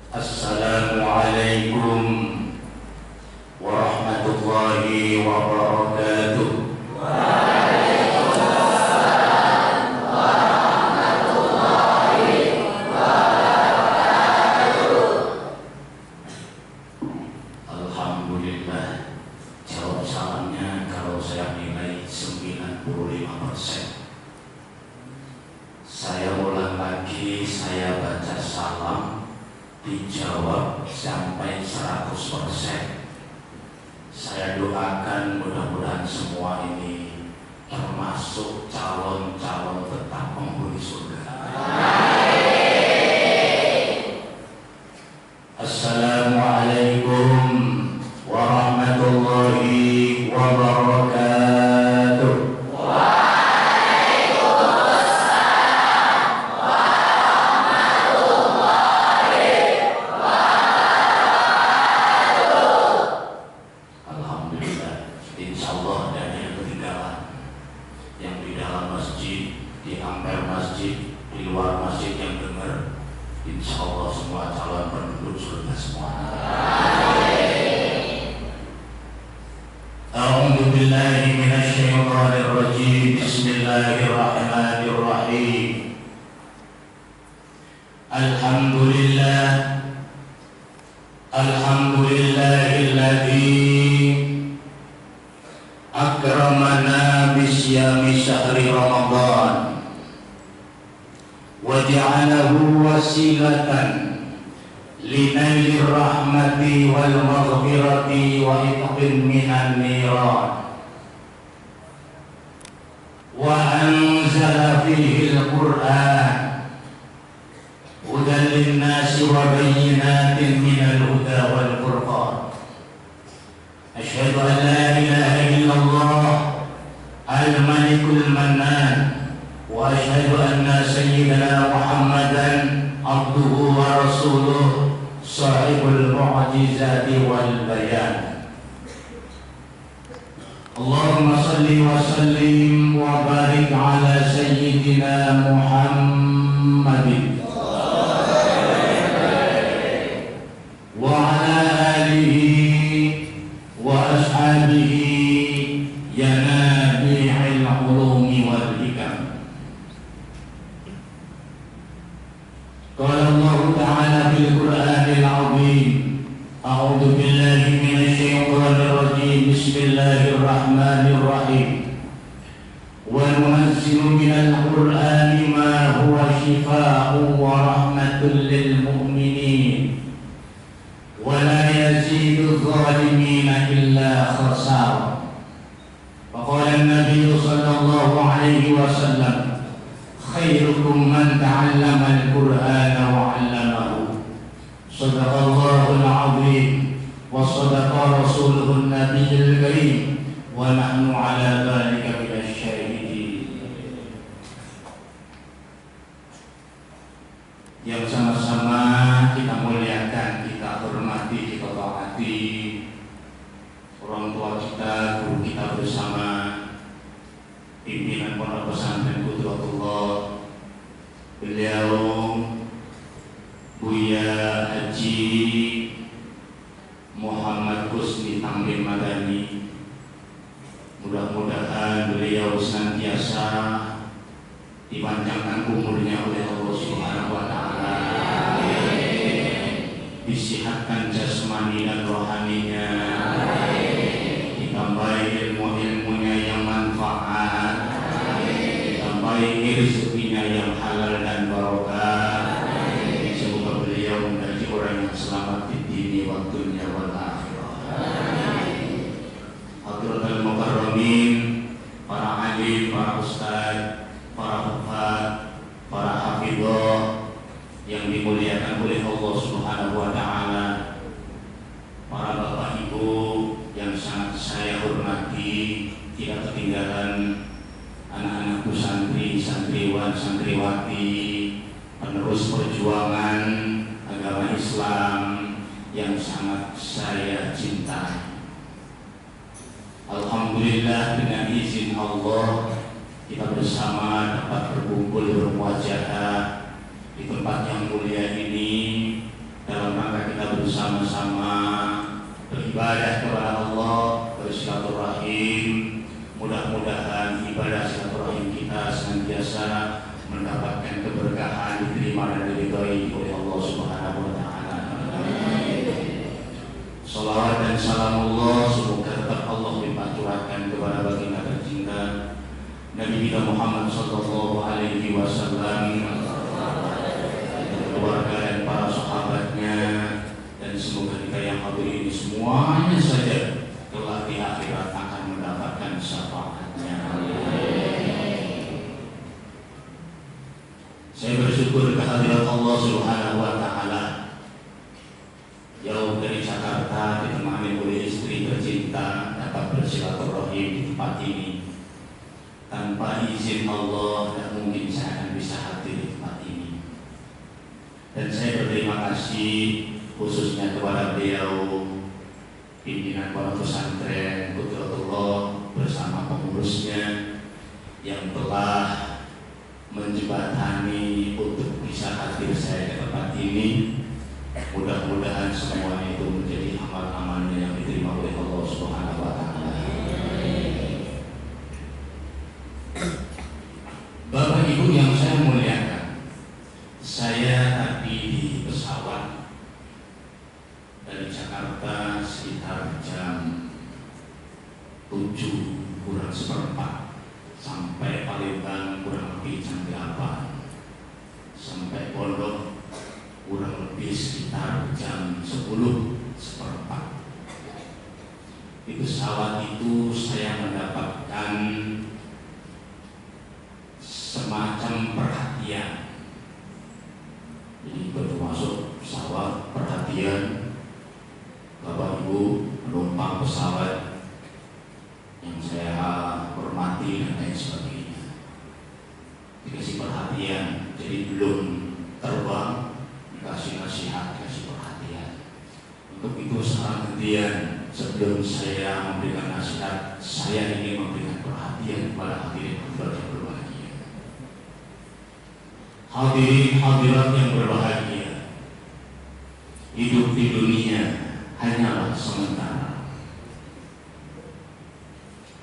Assalamualaikum warahmatullahi wabarakatuh. Waalaikumsalam warahmatullahi wabarakatuh. Alhamdulillah, jawab salamnya kalau saya nilai 95%. Saya ulang lagi, saya baca salam, dijawab sampai 100%. Saya doakan mudah-mudahan semua ini termasuk calon-calon tetap penghuni surga. Assalamualaikum warahmatullahi wabarakatuh. Bismillahirrahmanirrahim. Alhamdulillahilladzi akramana bisyami syahri Ramadan wa ja'alahu wasilatan linaili rahmati wal maghfirati wa itqin minan niran wa anzala fihi al-Qur'an hudan lin-nasi wa bayyinatin minal huda wal furqan. Asyhadu an la ilaha illallah al-malikul mannan wa asyhadu anna sayyidana Muhammadan abduhu wa rasuluh sahibul mu'jizati wal bayan. Allahumma salli wa sallim wa barik ala sayyidina Muhammadin wa ala alihi wa ashabihi ya nabi'il ulumi wal hikam. Qala Allah ta'ala fil Qur'anil 'azim. A'udzu billahi minasy syaithanir rajim. Bismillahirrahmanirrahim. Wa nunazzilu minal Qur'ani ma huwa shifaa'un wa rahmatun lil mu'minin wa la yazidu adh-dhalimina illa khasara. Faqala an-nabiy sallallahu alaihi wasallam, khairukum man ta'allama al-Qur'ana wa 'allamahu. Sadaqallahul 'azim wa sadaqa rasuluhun nabiyyul karim wa nahnu 'ala dzalika minasy syahidin. Yang sama-sama kita muliakan, kita hormati, kita taati orang tua kita, guru kita bersama, pimpinan pondok pesantren Qudratullah, beliau Buya Haji Muhammad Husni Tamrin Madani. Mudah-mudahan beliau senantiasa dipanjangkan umurnya oleh Allah Subhanahu wa taala, disihatkan jasmani dan rohaninya, ditambahi ilmu-ilmunya yang manfaat, ditambahi rezekinya yang halal dan barokah. Semoga beliau menjadi orang yang selamat di dini wa dunya wal akhirah. Hadratul mukarramin, para alim, para ustaz, para hufaz, para hafidhah yang dimuliakan oleh Allah Subhanahu wa taala, para bapak ibu yang sangat saya hormati, tidak ketinggalan anak-anakku santri, santriwan, santriwati, penerus perjuangan agama Islam yang sangat saya cintai. Alhamdulillah, dengan izin Allah kita bersama dapat berkumpul bermuajahah di tempat yang mulia ini dalam rangka kita bersama-sama beribadah kepada Allah, bersilaturahim. Mudah-mudahan ibadah silaturahim kita senantiasa mendapatkan keberkahan, diterima dan diridhoi oleh Allah Subhanahu wa taala. Salawat dan salam Allah semoga tetap Allah limpahkan kepada baginda tercinta Nabi kita Muhammad sallallahu alaihi wasallam, keluarga dan para sahabatnya, dan semoga kita yang hadir ini semuanya saja kelak di akhirat akan mendapatkan syafaatnya. Saya bersyukur kehadirat Allah Subhanahu wa taala. Jauh dari Jakarta ditemani oleh istri tercinta dapat bersilaturahim di tempat ini. Tanpa izin Allah tidak mungkin saya akan bisa hadir di tempat ini. Dan saya berterima kasih khususnya kepada beliau, pimpinan pondok pesantren Qudratullah bersama pengurusnya yang telah menjembatani untuk bisa hadir saya ke tempat ini. Mudah-mudahan semuanya itu menjadi amal-amalnya yang diterima oleh Allah Subhanahu wa taala. Bapak Ibu yang saya muliakan, saya tadi di pesawat dari Jakarta sekitar jam 7 kurang seperempat sampai Palembang kurang lebih jam 8, sampai Pondok kurang lebih sekitar jam 10:15. Di pesawat itu saya mendapatkan semacam perhatian. Jadi begitu masuk pesawat, perhatian Bapak Ibu penumpang pesawat yang saya hormati dan lain sebagainya, dikasih perhatian. Jadi belum terbang dikasih nasihat, dikasih perhatian. Untuk itu sekarang gantian, sebelum saya memberikan nasihat, saya ingin memberikan perhatian kepada hadirin yang berbahagia. Hadirin hadirat yang berbahagia, hidup di dunia hanyalah sementara.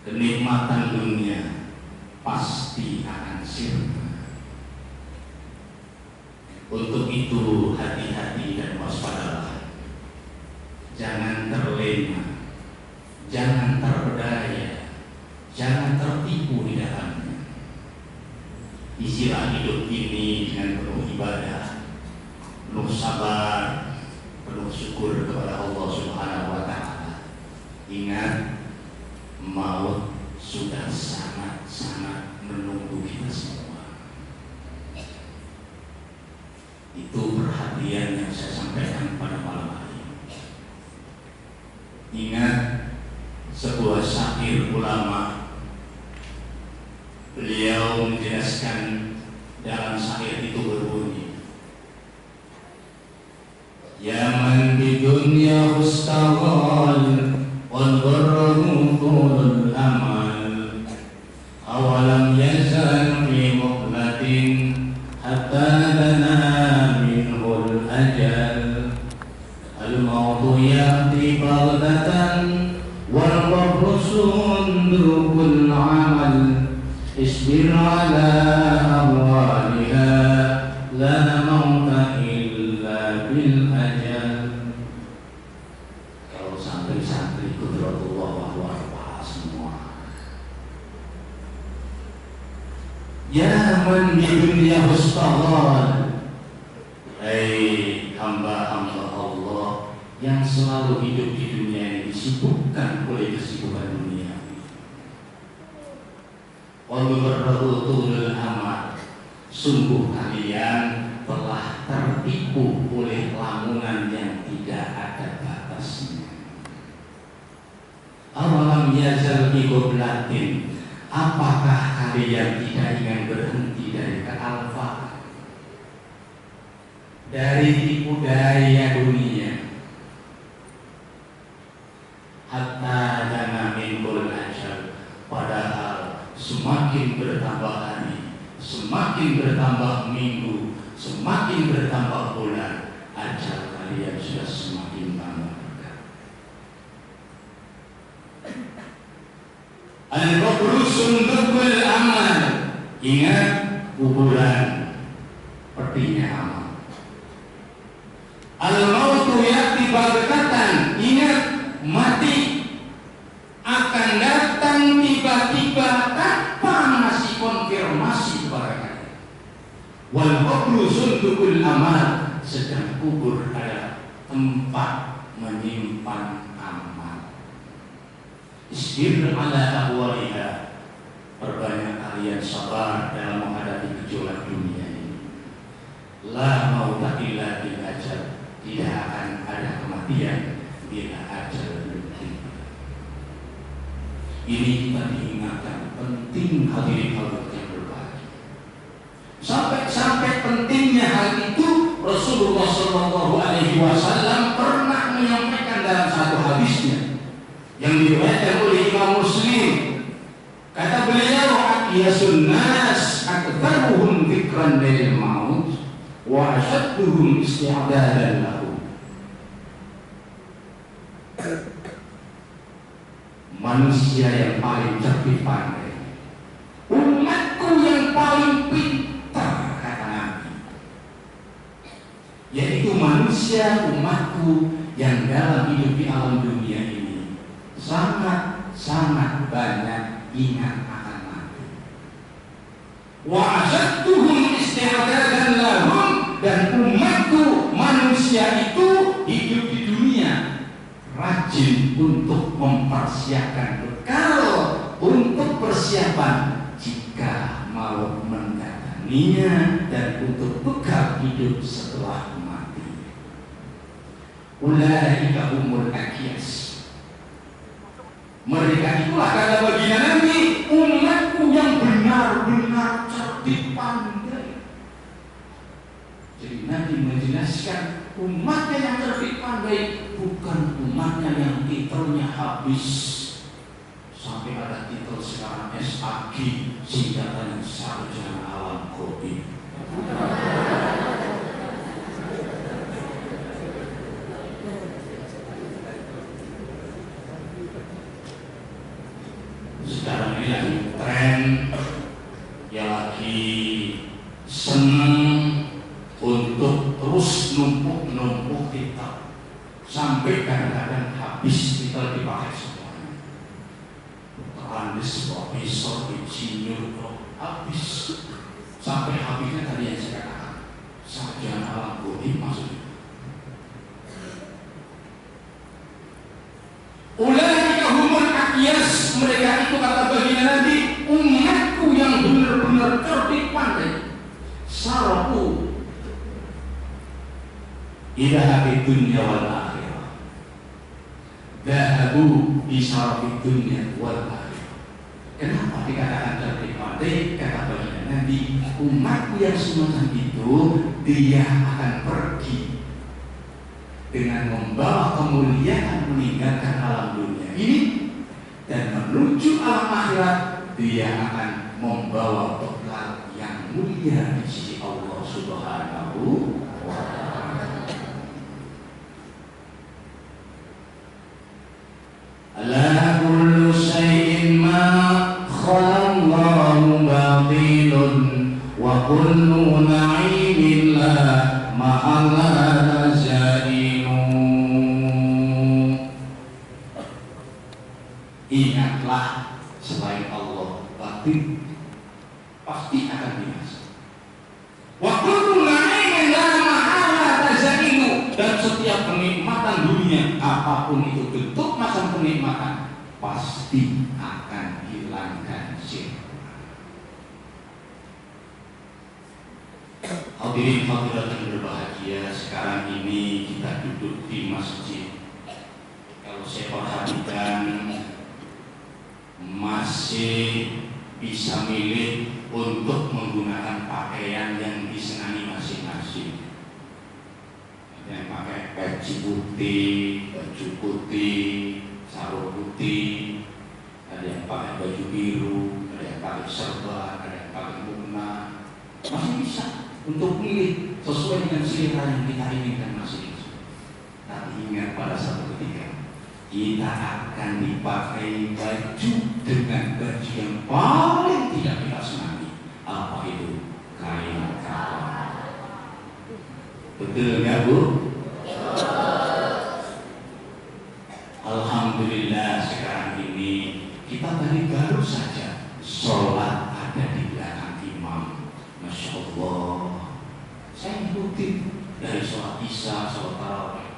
Kenikmatan dunia pasti akan sirna. Untuk itu hati-hati dan waspadalah. Jangan terlena, jangan terpedaya, jangan tertipu di dalamnya. Isilah hidup ini dengan penuh ibadah, penuh sabar, penuh syukur kepada Allah Subhanahu wa taala. Ingat, maut sudah sangat-sangat menunggu kita semua. Itu perhatian yang saya sampaikan pada malam hari ini. Ingat sebuah syair ulama, beliau menjelaskan dalam syair itu berbunyi, ya man di dunya ustaghal wal gharrahu tulul amal awalam yazal fi muqlatin hatta dana minhul ajal al-mautu ya'ti baghtatan wal qabru sundukul amal isbir ala ahwaliha la mauta illa bil ajal. Kalau santri-santri Qudratullah wahwa semua, ya man di dunia mustaghal, hamba-hamba Allah yang selalu hidup di dunia ini disibukkan oleh kesibukan dunia. Wallahu amal, sungguh kalian telah tertipu oleh lamunan yang tidak ada batasnya. Awalam yazal fi qoblatin, apakah kalian tidak ingin berhenti dari kealfaan, dari tipu daya dunia, hatta dana minhul ajal, padahal semakin bertambah hari, semakin bertambah minggu, semakin bertambah bulan, ajal kalian sudah semakin lama dekat. Al-qabru sundukul amal. Ingat, kuburan petinya amal. Al-mautu ya'ti baghtatan. Ingat, mati akan datang tiba-tiba tanpa ngasih konfirmasi kepada kalian. Wal qabru sundukul amal. Sedang kubur adalah tempat menyimpan amal. Isbir ala ahwaliha. Perbanyak kalian sabar dalam menghadapi gejolak dunia ini. La mauta illa bil ajal. Tidak akan ada kematian bila ajal tiba. Ini kita diingatkan, penting hadirin hadirat yang berbahagia. Sampai pentingnya hal itu, Rasulullah SAW pernah menyampaikan dalam satu hadisnya yang diriwayatkan oleh Imam Muslim. Kata beliau, "Yasun nas aktaruhum dzikran lil maut wa ashadduhum isti'dadan lahu." Manusia yang paling cerdik pandai, umatku yang paling pintar, kata Nabi, yaitu manusia umatku yang dalam hidup di alam dunia ini sangat banyak ingat akan mati. Wa ashadduhum isti'dadan lahum. Dan umatku manusia itu hidup di dunia rajin untuk mempersiapkan bekal untuk persiapan jika mau mendatanginya dan untuk bekal hidup setelah mati. Ulaika humul aqyas. Mereka itulah, kata baginda Nabi, umatku yang benar-benar cerdik pandai. Jadi Nabi menjelaskan umatnya yang cerdik pandai bukan umatnya yang titelnya habis. Sampai ada titel sekarang SAG, singkatan sarjana alam goib. Sekarang ini lagi tren, yang lagi senang untuk terus numpuk titel sampai kadang-kadang habis titel dipakai semuanya. Andes, profesor, insinyur, habis sampai habisnya tadi yang saya katakan sarjana alam goib maksudnya. Ulaika humul aqyas. Mereka itu, kata baginda Nabi, umatku yang benar-benar cerdik pandai. Saraku ila habi dunya wal akhirah. Dahabu isarafi dunya wal akhirah. Kenapa dikatakan cerdik pandai? Kata baginda Nabi, umatku yang semacam itu dia akan pergi dengan membawa kemuliaan meninggalkan alam dunia ini dan menuju alam akhirat. Dia akan membawa bekal yang mulia di sisi Allah Subhanahu wa ta'ala. Ala kullu syai'in ma khalaqallahu batilun wa kullu na'imin la ma'ala zainu. Ingatlah, selain Allah batil pasti akan binasa. Wa kullu na'imin la ma'ala zainu. Dan setiap kenikmatan dunia, apapun itu bentuk macam kenikmatan, pasti akan hilangkan sirna. Hadirin hadirat yang berbahagia, sekarang ini kita duduk di masjid. Kalau saya perhatikan masih bisa milih untuk menggunakan pakaian yang disenangi masing-masing. Yang pakai peci putih, baju putih, sarung putih, ada yang pakai baju biru, ada yang pakai serba, ada yang pakai mukena. Masih bisa untuk pilih sesuai dengan selera yang kita inginkan masing-masing. Tapi ingat pada satu ketika kita akan dipakai baju dengan baju yang paling tidak kita senangi. Apa itu? Kain kafan. Betul nggak Bu? Alhamdulillah sekarang ini kita tadi baru saja sholat ada di belakang imam. Masya Allah. Saya ikutin dari sholat isya, sholat tarawih.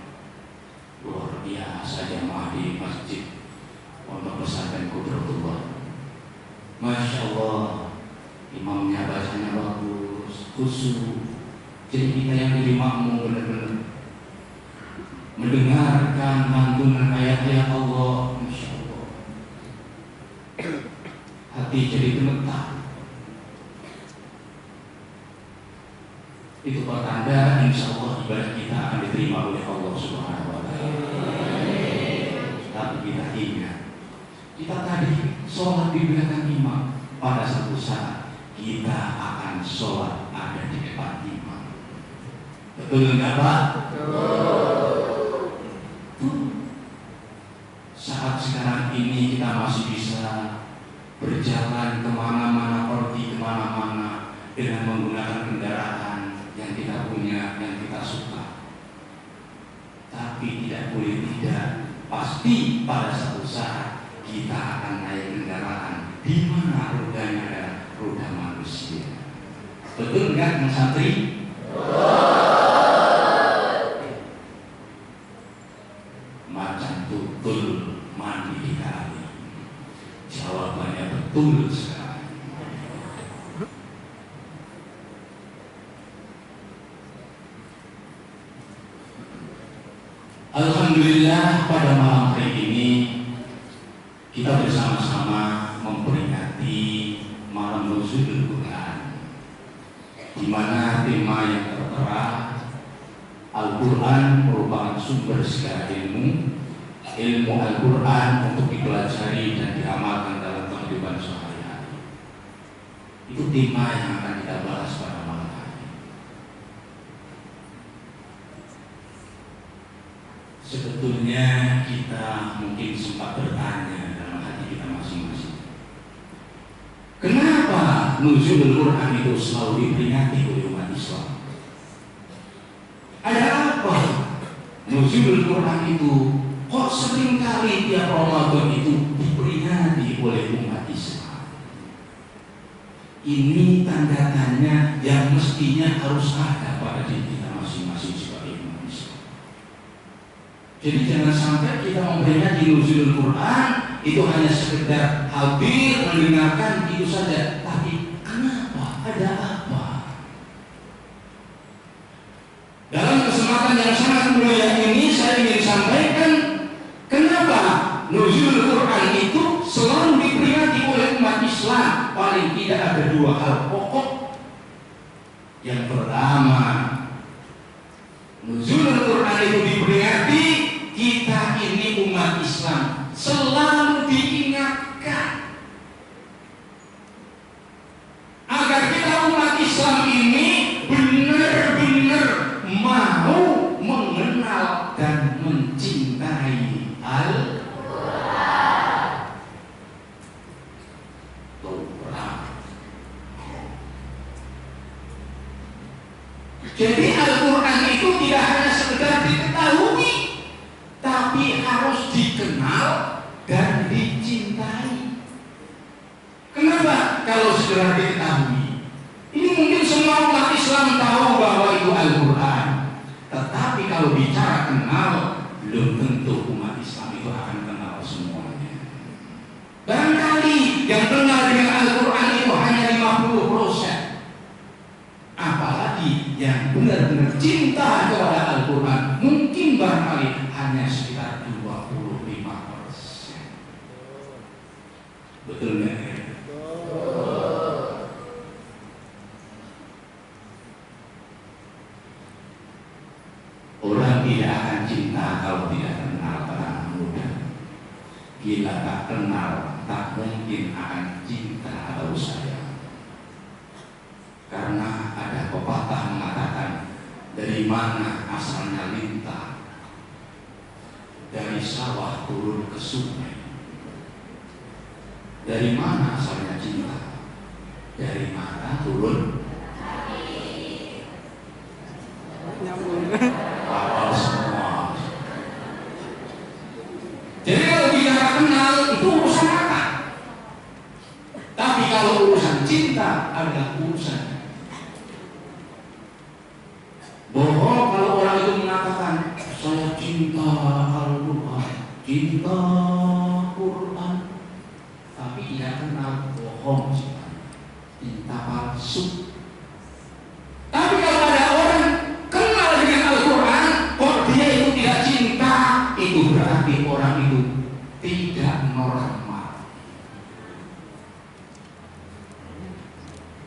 Luar biasa jamaah di masjid Pondok Pesantren Qudratullah. Masya Allah, imamnya bacanya bagus, khusyuk. Jadi kita yang jadi makmum benar-benar mendengarkan lantunan ayat-ayat Allah. Masya Allah, hati jadi gemetar. Itu pertanda insya Allah ibadah kita akan diterima oleh Allah Subhanahu wa Ta'ala. Tapi kita ingat, kita tadi sholat di belakang imam. Pada satu saat kita akan sholat ada di depan imam. Betul nggak Pak? Betul. Saat sekarang ini kita masih bisa berjalan kemana-mana, pergi kemana-mana dengan menggunakan kendaraan yang kita punya, yang kita suka. Tapi tidak boleh tidak, pasti pada satu saat kita akan naik kendaraan di mana rodanya adalah roda manusia. Betul nggak Mas Santri? Macam tutul mandi di kali. Jawabannya betul sekali. Alhamdulillah pada malam hari ini kita bersama-sama memperingati malam Nuzulul Quran, di mana tema yang tertera Al-Quran merupakan sumber segala ilmu Al-Quran untuk dipelajari dan diamalkan dalam kehidupan sehari-hari. Itu tema yang akan kita bahas pada malam hari. Sebetulnya kita mungkin sempat bertanya dalam hati kita masing-masing, kenapa Nuzulul Quran itu selalu diperingati oleh umat Islam? Ada apa? Nuzulul Quran itu kok seringkali tiap Ramadan itu diperingati oleh umat Islam? Ini tanda tanya yang mestinya harus ada pada diri kita masing-masing sebagai umat Islam. Jadi jangan sampai kita memperingati Nuzulul Quran itu hanya sekedar hadir mendengarkan itu saja. Tapi kenapa? Ada apa? Dalam kesempatan yang sangat mulia ini saya ingin sampaikan kenapa Nuzulul Quran itu selalu diperingati oleh umat Islam. Paling tidak ada dua hal pokok. Yang pertama, Nuzulul Quran itu diperingati, kita ini umat Islam selalu diingatkan agar kita umat Islam ini benar-benar mau mengenal dan mencintai Al-Quran. Jadi Al-Quran itu tidak hanya sekedar diketahui, tapi harus dikenal dan dicintai. Kenapa? Kalau sudah diketahui, ini mungkin semua umat Islam tahu bahwa itu Al-Quran. Tetapi kalau bicara kenal, belum tentu umat Islam itu akan kenal semuanya. Barangkali yang kenal dengan Al-Quran itu hanya 50%. Apalagi yang benar-benar cinta kepada Al-Quran mungkin barangkali hanya sekitar 25%. Betul nggak? Orang tidak akan cinta kalau tidak kenal anak muda. Bila tak kenal, tak mungkin akan cinta atau sayang. Karena ada pepatah mengatakan, dari mana asalnya lintah, dari sawah turun ke sungai. Dari mana asalnya cinta? Dari mana turun? Nyambung. Hafal semua. Jadi kalau bicara kenal itu urusan mata. Tapi kalau urusan cinta adalah urusan. Bohong kalau orang itu mengatakan saya cinta Al-Quran, cinta Quran, tapi tidak kenal, bohong, cinta palsu. Tapi kalau ada orang kenal dengan Al-Quran, kok dia itu tidak cinta, itu berarti orang itu tidak normal.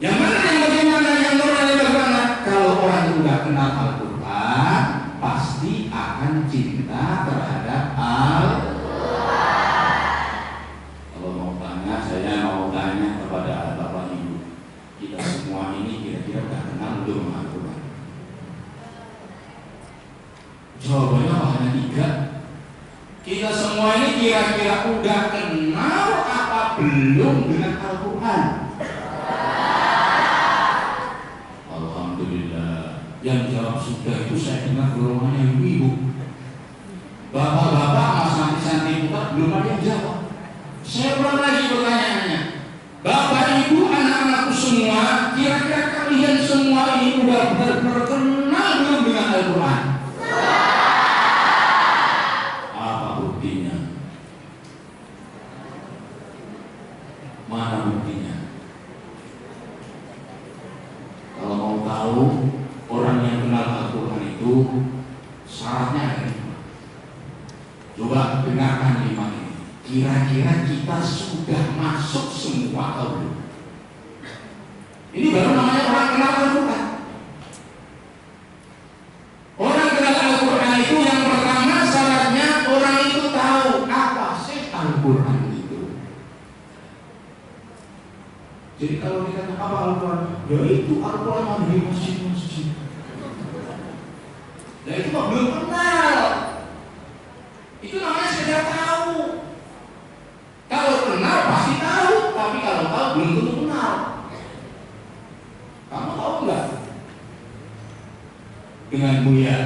Yang mana yang bagaimana, yang normal yang bagaimana? Kalau orang itu tidak kenal Al-Quran, pasti akan cinta terhadap Al-Quran. Kalau mau tanya, saya mau tanya kepada Bapak Ibu, kita semua ini kira-kira sudah kenal belum Al-Quran? Jawabannya hanya 3. Kita semua ini kira-kira udah kenal apa belum dengan Al-Quran? Alhamdulillah. Yang jawab sudah itu saya dengar golongannya ibu-ibu. Bapak-bapak mas santi-santi putar belum ada yang jawab. Saya ulang lagi pertanyaannya. Bapak ibu anak-anakku semua, kira-kira kalian semua ini udah benar-benar kenal belum dengan Al-Quran? Apa buktinya? Mana buktinya? Kalau mau tahu orang yang kenal Al-Quran itu syaratnya ada 5. Coba dengarkan 5 ini. Kira-kira kita sudah masuk semua atau belum? Ini baru namanya orang kenal Al-Quran. Orang kenal Al-Quran itu yang pertama syaratnya orang itu tahu apa sih Al-Quran itu. Jadi kalau ditanya apa Al-Quran, ya itu Al-Quran yang di masjid-masjid. Nah itu mah belum kenal. Itu namanya sekedar tahu. Kalau kenal pasti tahu, tapi kalau tahu belum tentu kenal. Kamu tahu nggak? Dengan Buya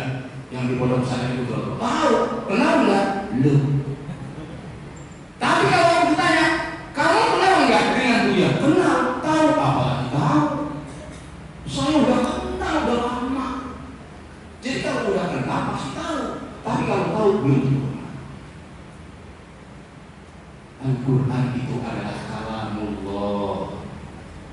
yang di pondok pesantren itu tahu, kenal nggak? Belum. Tapi kalau aku ditanya, kamu kenal nggak dengan Buya? Kenal, tahu, apalagi tahu. Saya udah kenal, udah lama. Jadi kalau udah kenal pasti tahu, tapi kalau tahu belum tentu. Al-Quran itu adalah kalamullah.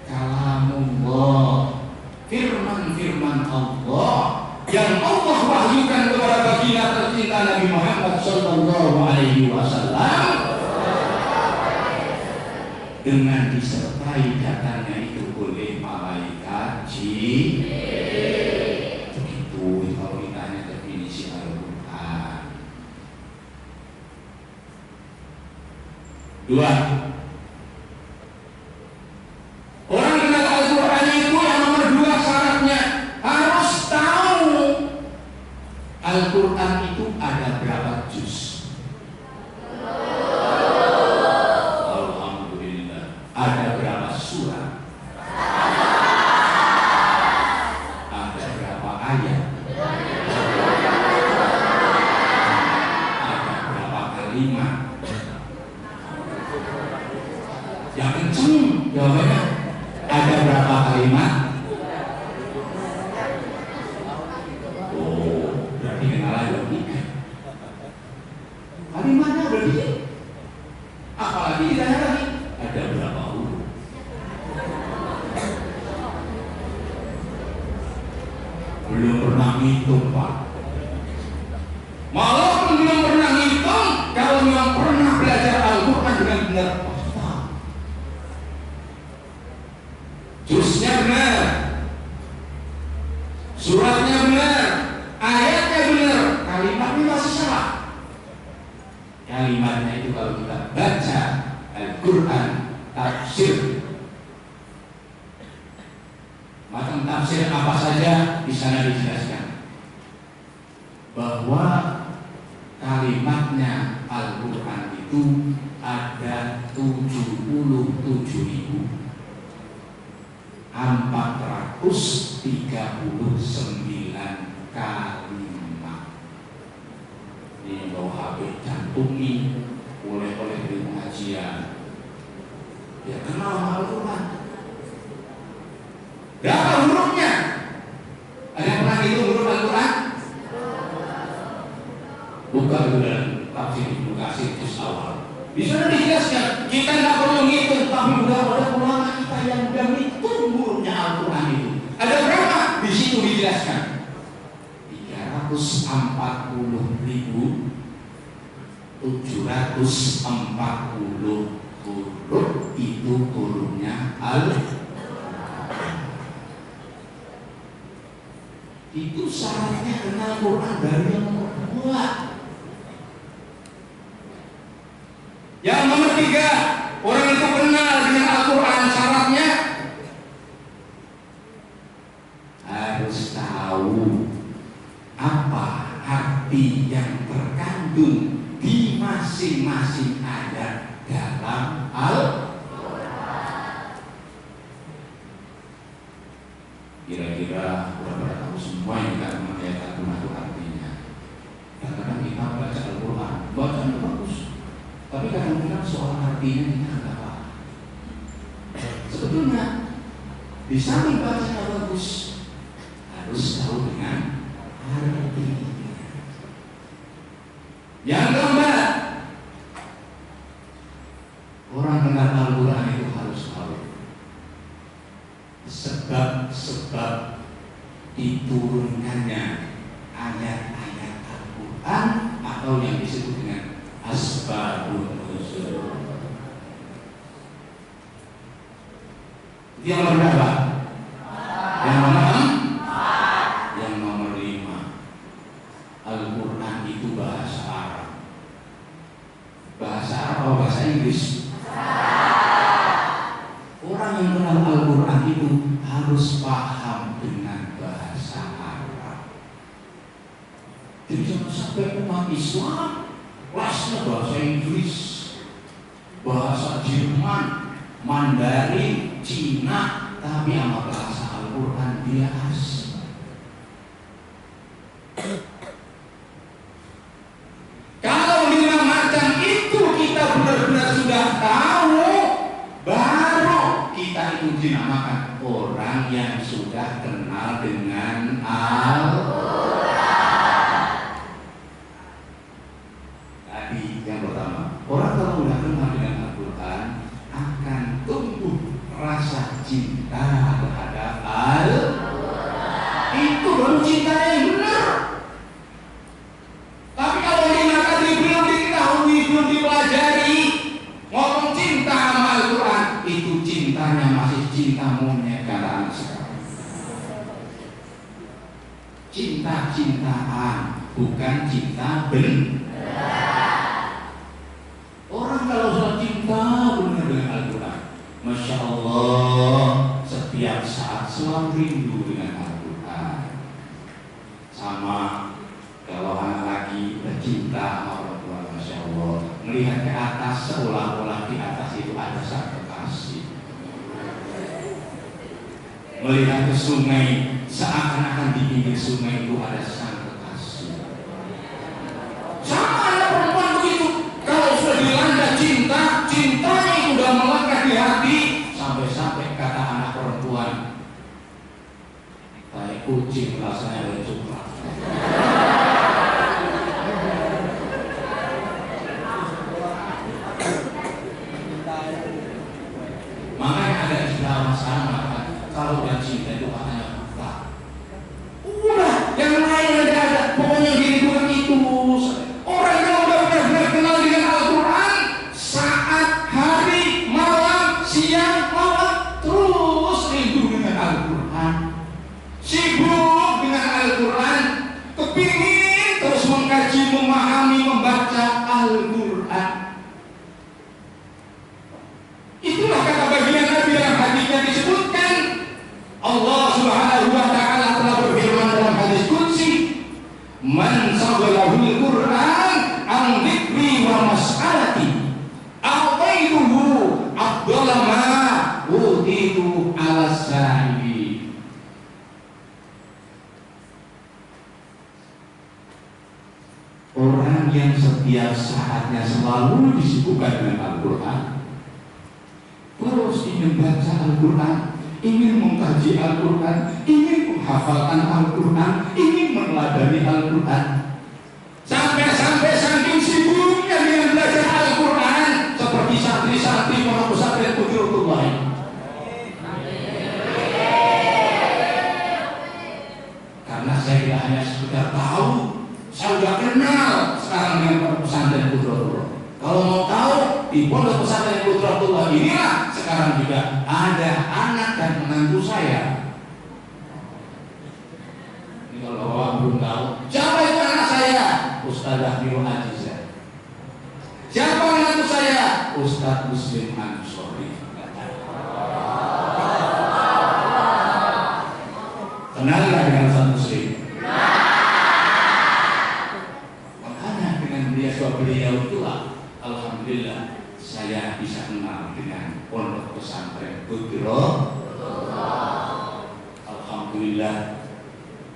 Kalamullah, firman-firman Allah yang Allah wahyukan kepada baginda tercinta Nabi Muhammad sallallahu alaihi wasallam dengan disertai datangnya itu oleh malaikat Jibril. Begitu kalau ditanya definisi Al-Quran. 2. Orang kenal Al-Quran itu yang nomor 2 syaratnya harus tahu Al-Quran itu ada berapa juz. Alhamdulillah. Ada berapa surat? Ada berapa ayat? Ada berapa kalimat? Yang kenceng jawabannya. Ada berapa kalimat? Oh, berarti kenalan lagi. Kalimatnya berarti. Apalagi ditanya lagi. Ada berapa huruf? Belum pernah ngitung, Pak. Walaupun belum pernah ngitung, kalau memang pernah belajar Al-Quran dengan benar, juznya benar, suratnya benar, ayatnya benar, kalimatnya masih salah. Kalimatnya itu kalau kita baca Al-Quran tafsir, macam tafsir apa saja di sana dijelaskan bahwa kalimatnya Al-Quran itu ada 77.439 kalimat. Ini kalau HP cantungi oleh di pengajian, ya kenal Al-Quran. Berapa hurufnya? Ada yang pernah hitung huruf Al-Quran? Bukan dalam tafsir Ibnu Katsir juz awal. Di sana dijelaskan, kita nggak perlu ngitung, tapi udah ada ulama kita yang udah ngitung hurufnya Al-Quran itu. Ada berapa? Di situ dijelaskan. 340.740 huruf itu hurufnya Al-Quran. Itu syaratnya kenal Quran dari yang nomor 2. Yang nomor 3, orang itu kenal dengan Al-Quran, syaratnya harus tahu apa arti yang terkandung di masing-masing ayat dalam Al-Quran. Kira-kira udah tahu semua yang kita memakai Al-Quran itu artinya. Kadang-kadang kita baca Al-Quran, bacaan bagus, tapi kadang-kadang soal artinya kita nggak paham. Sebetulnya di samping bacanya bagus, harus tahu dengan artinya. Yang keempat, orang kenal Al-Quran itu harus tahu sebab-sebab diturunkannya ayat-ayat Al-Quran atau yang disebut dengan asbabun nuzul. Yang nomor berapa? Yang nomor 4. Yang nomor 5. Al-Quran itu bahasa Arab. Bahasa Arab atau bahasa Inggris? Orang yang kenal Al-Quran itu harus paham dengan bahasa Arab. Jadi jangan sampai umat Islam kelasnya bahasa Inggris, bahasa Jerman, Mandarin, Cina, tapi sama bahasa Al-Quran dia asing. Kalau lima macam itu kita benar-benar sudah tahu, baru kita itu dinamakan orang yang sudah kenal dengan Al-Quran. Tadi yang pertama, orang kalau sudah kenal dengan Al-Quran akan tumbuh rasa cinta terhadap Al-Quran. Itu baru cinta yang benar. Tapi kalau lima tadi belum diketahui, belum dipelajari, ngomong cinta sama Al-Quran, itu cintanya masih cinta monyet kata anak sekarang. Cinta-cintaan, bukan cinta benar. Orang kalau sudah cinta benar dengan Al-Quran, Masya Allah, setiap saat selalu rindu dengan Al-Quran. Sama kalau anak lagi bercinta sama orang tua, Masya Allah, melihat ke atas seolah-olah di atas itu ada sang kekasih. Melihat ke sungai seakan-akan di pinggir sungai itu ada sang kekasih. Sama anak perempuan begitu. Kalau sudah dilanda cinta, cintanya itu sudah melekat di hati, sampai-sampai kata anak perempuan, kayak kucing rasanya dari coklat. Makanya ada istilah sama, kalau udah cinta itu katanya buta. Udah, yang lain ada, pokoknya diri bukan itu. Orang yang udah benar-benar kenal dengan Al-Quran, saat, hari, malam, siang, malam, terus rindu dengan Al-Quran, sibuk dengan Al-Quran, kepingin terus mengkaji, memahami, membaca Al-Quran. Itulah kata bagian Nabi yang hadisnya disebutkan, Allah Subhanahu yang setiap saatnya selalu disibukkan dengan Al-Quran, terus ingin baca Al-Quran, ingin mengkaji Al-Quran, ingin menghafalkan Al-Quran, ingin meneladani Al-Quran, sampai saking sibuknya dengan belajar Al-Quran seperti santri-santri pondok pesantren Qudratullah. Karena saya tidak hanya sekedar tahu, saya sudah kenal sekarang dengan pondok pesantren Qudratullah. Kalau mau tahu, di pondok pesantren Qudratullah inilah sekarang juga ada anak dan menantu saya. Ini kalau orang belum tahu, siapa itu anak saya? Ustadzah Miro Aziza. Siapa menantu saya? Ustadz Muslim Ansori. Kenal nggak dengan Ustadz Muslim? Makanya dengan beliau itulah alhamdulillah saya bisa kenal dengan pondok pesantren Qudratullah. Alhamdulillah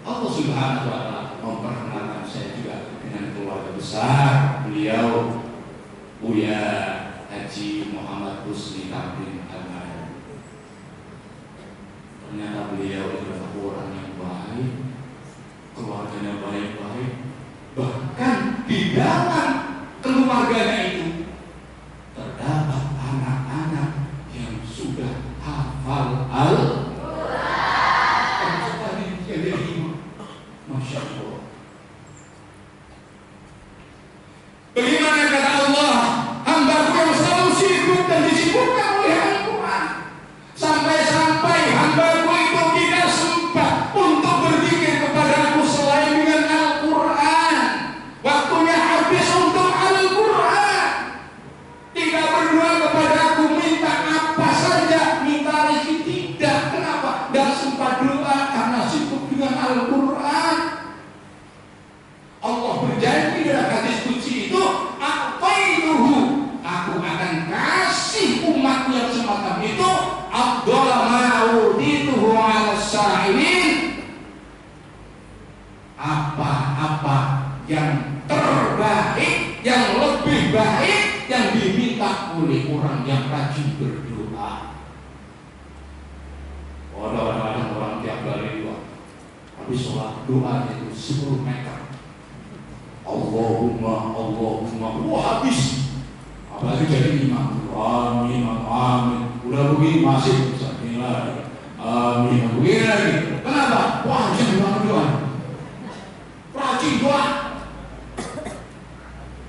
Allah Subhanahu wa taala memperkenalkan saya juga dengan keluarga besar beliau, Buya Haji Muhammad Husni Tamrin Al-Mahdi. Ternyata beliau adalah orang yang baik, keluarganya baik-baik, bahkan di dalam keluarganya itu terdapat anak-anak yang sudah hafal Al-Quran. Masya Allah. Bagaimana kata Allah, hamba-Ku yang selalu sibuk dan disibukkan oleh Al-Quran, sampai-sampai hamba-Ku itu tidak sempat untuk berzikir kepada Aku selain dengan Al-Quran. Waktunya habis untuk Al-Quran. Tidak berdoa kepada Aku minta apa saja, minta rezeki tidak. Kenapa? Dan sempat doa karena sibuk dengan Al-Quran. Allah berjanji dalam hadis qudsi itu, a'taituhu, Aku akan kasih umat yang semacam itu afdhala ma udituhu 'ala sa'ilin, apa-apa yang terbaik, yang lebih baik yang diminta oleh orang yang rajin berdoa. Ada orang tiap kali doa, habis sholat doanya itu 10 meter. Allahumma, wah habis. Apalagi jadi imam, amin, udah begini masih begini lagi, amin, begini lagi. Kenapa? Wah rajin banget doa, rajin doa.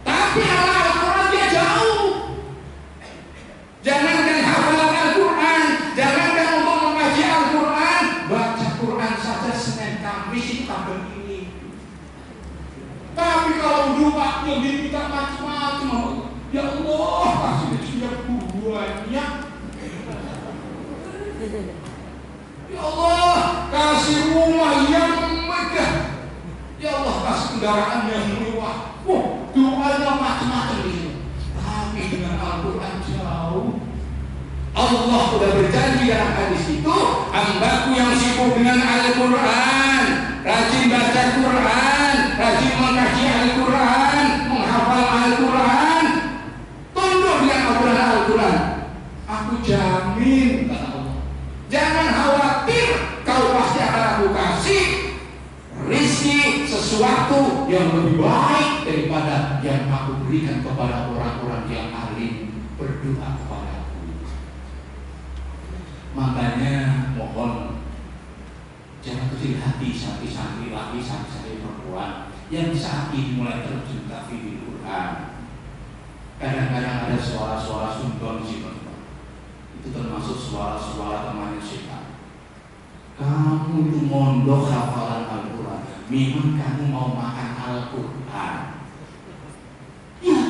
Tapi Al-Quran dia jauh. Jangankan hafal Al-Quran, jangankan untuk mengaji Al-Quran, baca Quran saja Senin Kamis itu kabel ini. Tapi kalau doa yang diminta macam-macam, ya Allah kasih dia banyak. Ya Allah kasih rumah yang megah. Ya Allah kasih kendaraan yang mewah. Wah, doanya macam-macam ini. Tapi dengan Al-Quran jauh. Allah sudah berjanji dalam hadis itu, hamba-Ku yang sibuk dengan Al-Quran, rajin baca Quran, rajin mengkaji Al-Quran, menghafal Al-Quran, tunduk dengan Al-Quran, Aku jamin, kata Allah, jangan khawatir, kau pasti akan Aku kasih rizki sesuatu yang lebih baik daripada yang Aku berikan kepada orang-orang yang alim berdoa kepada Aku. Makanya mohon jangan kecil hati santri-santri laki, santri-santri perempuan yang saat ini mulai terjun di Quran. Kadang-kadang ada suara-suara sunggon di sini. Itu termasuk suara-suara temannya setan. Kamu itu mondok hafalan Al-Quran, memang kamu mau makan Al-Quran. Ya,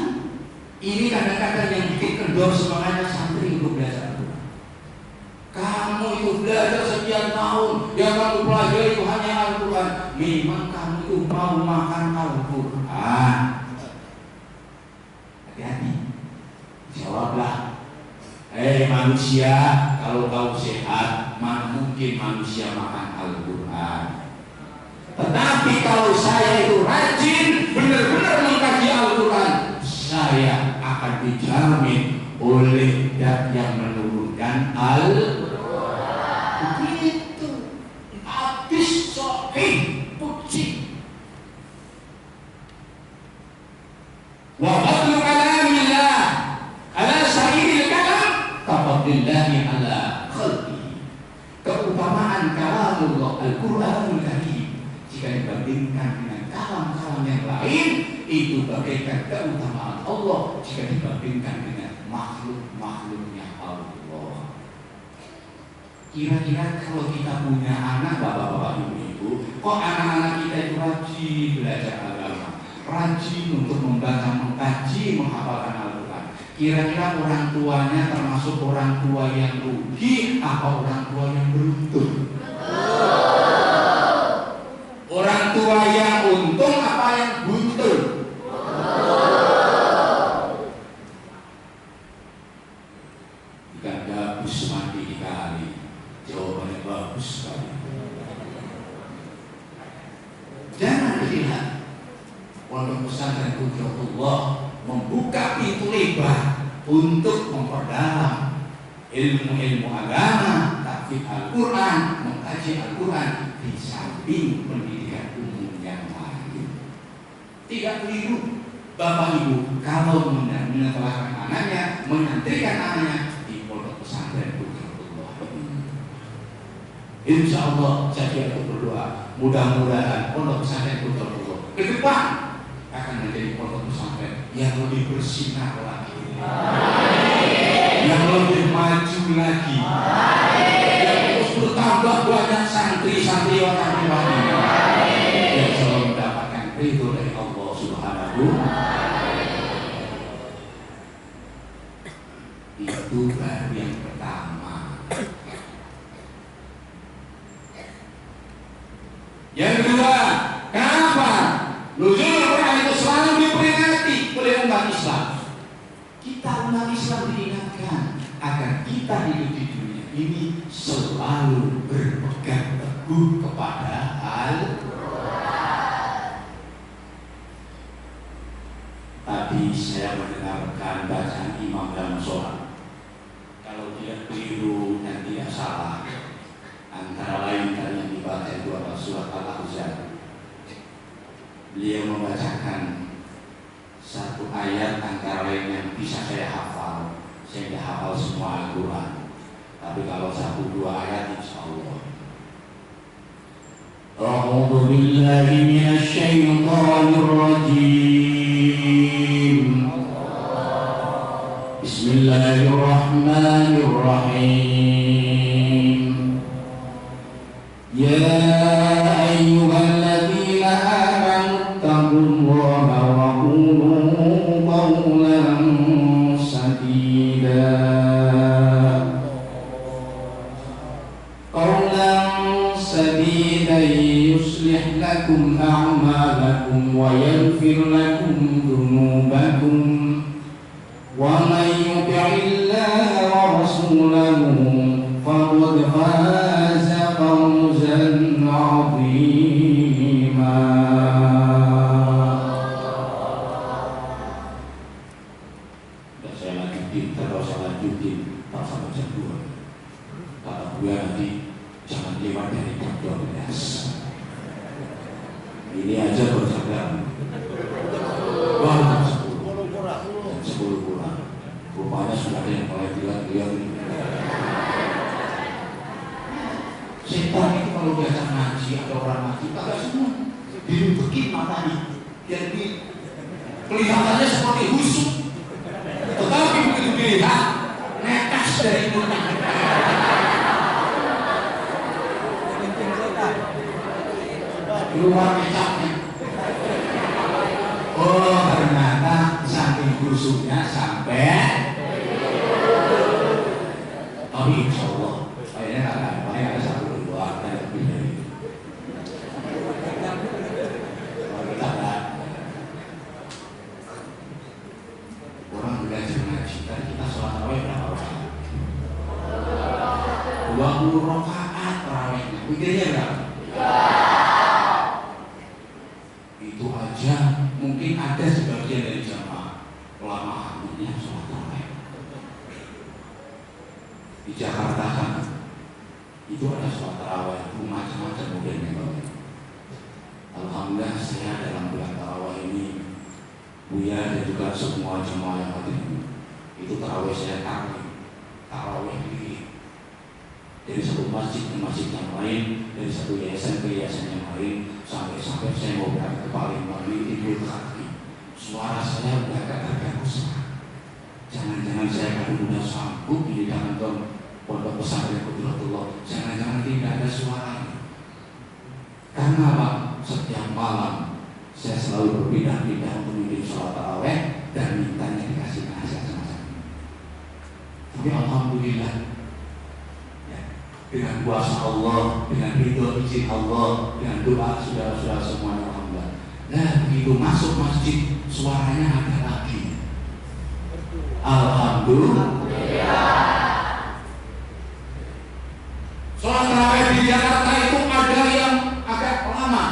ini kadang-kadang yang bikin kendor semangatnya santri untuk belajar Al-Quran. Kamu itu belajar sekian tahun, yang kamu pelajari itu hanya Al-Quran. Memang kamu itu mau makan Al-Quran. Hati-hati. Jawablah. Manusia, kalau kau sehat, mana mungkin manusia makan Al-Quran. Tetapi kalau saya itu rajin, benar-benar mengkaji Al-Quran, saya akan dijamin oleh zat yang menurunkan Al-Quran. Begitu. Hadis sahih puji. Wa fadlu kalamillah ala sa'iril kalam kafadlillahi ala khalqihi. Keutamaan kalamullah Al-Quranul Karim jika dibandingkan dengan kalam-kalam yang lain itu bagaikan keutamaan Allah jika dibandingkan dengan makhluk-makhluknya Allah. Kira-kira kalau kita punya anak, bapak-bapak, ibu-ibu, kok anak-anak kita itu rajin belajar agama, rajin untuk membaca, mengkaji, menghafalkan Al-Quran. Kira-kira orang tuanya termasuk orang tua yang rugi apa orang tua yang beruntung? Orang tua yang untung apa yang buntung? Jika bagus mandi di kali, jawabannya bagus sekali. Jangan dilihat Pondok Pesantren Qudratullah membuka pintu lebar untuk memperdalam ilmu-ilmu agama, tahfidz Al-Quran, mengkaji Al-Quran di samping pendidikan umum yang lain. Tidak keliru Bapak Ibu kalau menyekolahkan anaknya, menyantrikan anaknya di Pondok Pesantren Qudratullah. Insya Allah saya berdoa mudah-mudahan Pondok Pesantren Qudratullah ke depan akan menjadi pondok pesantren yang lebih bersinar lagi, yang lebih maju lagi, yang terus bertambah banyak santri-santri orang yang selalu mendapatkan ridho dari Allah Subhanahu. Itu baru yang pertama. Yang kedua, kenapa nuzul Quran itu selalu diperingati oleh umat Islam? Kita umat Islam diingatkan agar kita hidup di dunia ini selalu berpegang teguh kepada Al-Quran. Tadi saya mendengarkan bacaan imam dalam sholat. Kalau tidak keliru dan tidak salah, antara lain yang dibaca itu adalah surat Al-Ahzab. Beliau membacakan satu ayat antara lain yang bisa saya hafal. Saya tidak hafal semua Al-Quran, tapi kalau satu dua ayat insya Allah. A'udzu billahi minasy syaithanir rajim. Bismillahirrahmanirrahim. Ya ayyuhalladzina amanu taqullaha wa qulu qawlan sadida. Qawlan sadida yuslih lakum a'malakum wa yaghfir lakum dhunubakum. Wa man yuti'illaha wa rasulahu faqad faza fawzan 'azima. Saya lanjutin, terus saya lanjutin, tak sampai jam 2. Kata gue nanti jangan lewat dari jam 12. Ini aja baru jam 10 kurang. Rupanya sudah ada yang mulai bilang setan itu kalau biasa ngaji ada orang ngaji kagak semua dirubekin matanya jadi kelihatannya seperti husuk, tetapi begitu dilihat netas dari mulutnya. Keluar kecapnya. Oh ternyata saking busuknya sampai. Tapi insya Allah kayaknya ada satu dua ada lebih dari itu. Kalau kita lihat orang belajar ngaji tadi kita sholat tarawih berapa rakaat? 20 rakaat tarawihnya. Pikirnya berapa? Itu aja mungkin ada sebagian dari jamaah Di Jakarta sana itu ada sholat tarawih itu macam-macam modelnya. Alhamdulillah saya dalam bulan tarawih ini, Buya dan juga semua jemaah yang hadir itu tarawih saya tarawih ini dari satu masjid ke masjid yang lain, dari satu yayasan ke yayasan yang lain, sampai saya mau berangkat ke Palembang ini tidur kaki, suara saya udah agak terganggu. Jangan-jangan saya kan udah sanggup di dalam pondok pesantren Qudratullah, jangan-jangan tidak ada suaranya. Karena apa? Setiap malam saya selalu berpindah-pindah untuk memimpin sholat tarawih dan mintanya dikasih nasihat semacam ini. Tapi alhamdulillah, ya, dengan kuasa Allah, dengan ridho izin Allah, dengan doa saudara-saudara semuanya, alhamdulillah. Nah, begitu masuk masjid suaranya ada lagi. Alhamdulillah. Sholat tarawih di Jakarta itu ada yang agak lama,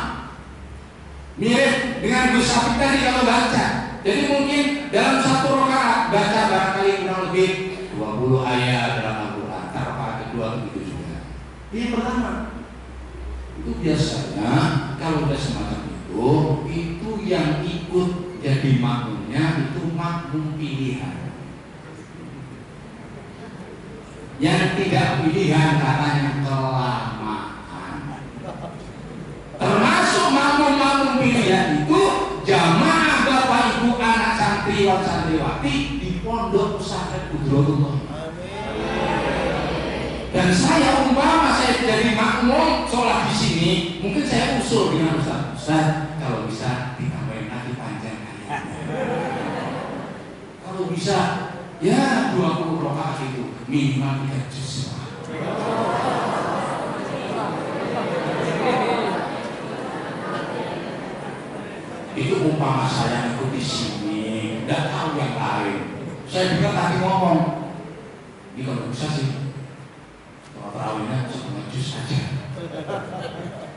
mirip dengan Gus Safi tadi kalau baca. Jadi mungkin dalam satu rakaat baca barangkali kurang lebih 20 ayat dalam Al-Quran. Rakaat kedua begitu juga. Ini pertama. Itu biasanya kalau ada semacam itu yang ikut jadi makmumnya itu makmum pilihan. Yang tidak pilihan katanya kelamaan. Termasuk makmum-makmum pilihan itu jamaah bapak ibu anak santriwan santriwati di pondok pesantren Qudratullah. Dan saya umpama saya jadi makmum sholat di sini, mungkin saya usul dengan Ustaz, kalau bisa ditambahin lagi panjang ayatnya. Kalau bisa ya 20 rakaat itu minimal 3 juz. Itu umpama saya ikut di sini, tidak tahu yang lain. Saya juga tadi ngomong, ini kalau bisa sih, kalau terawihnya 1 juz saja.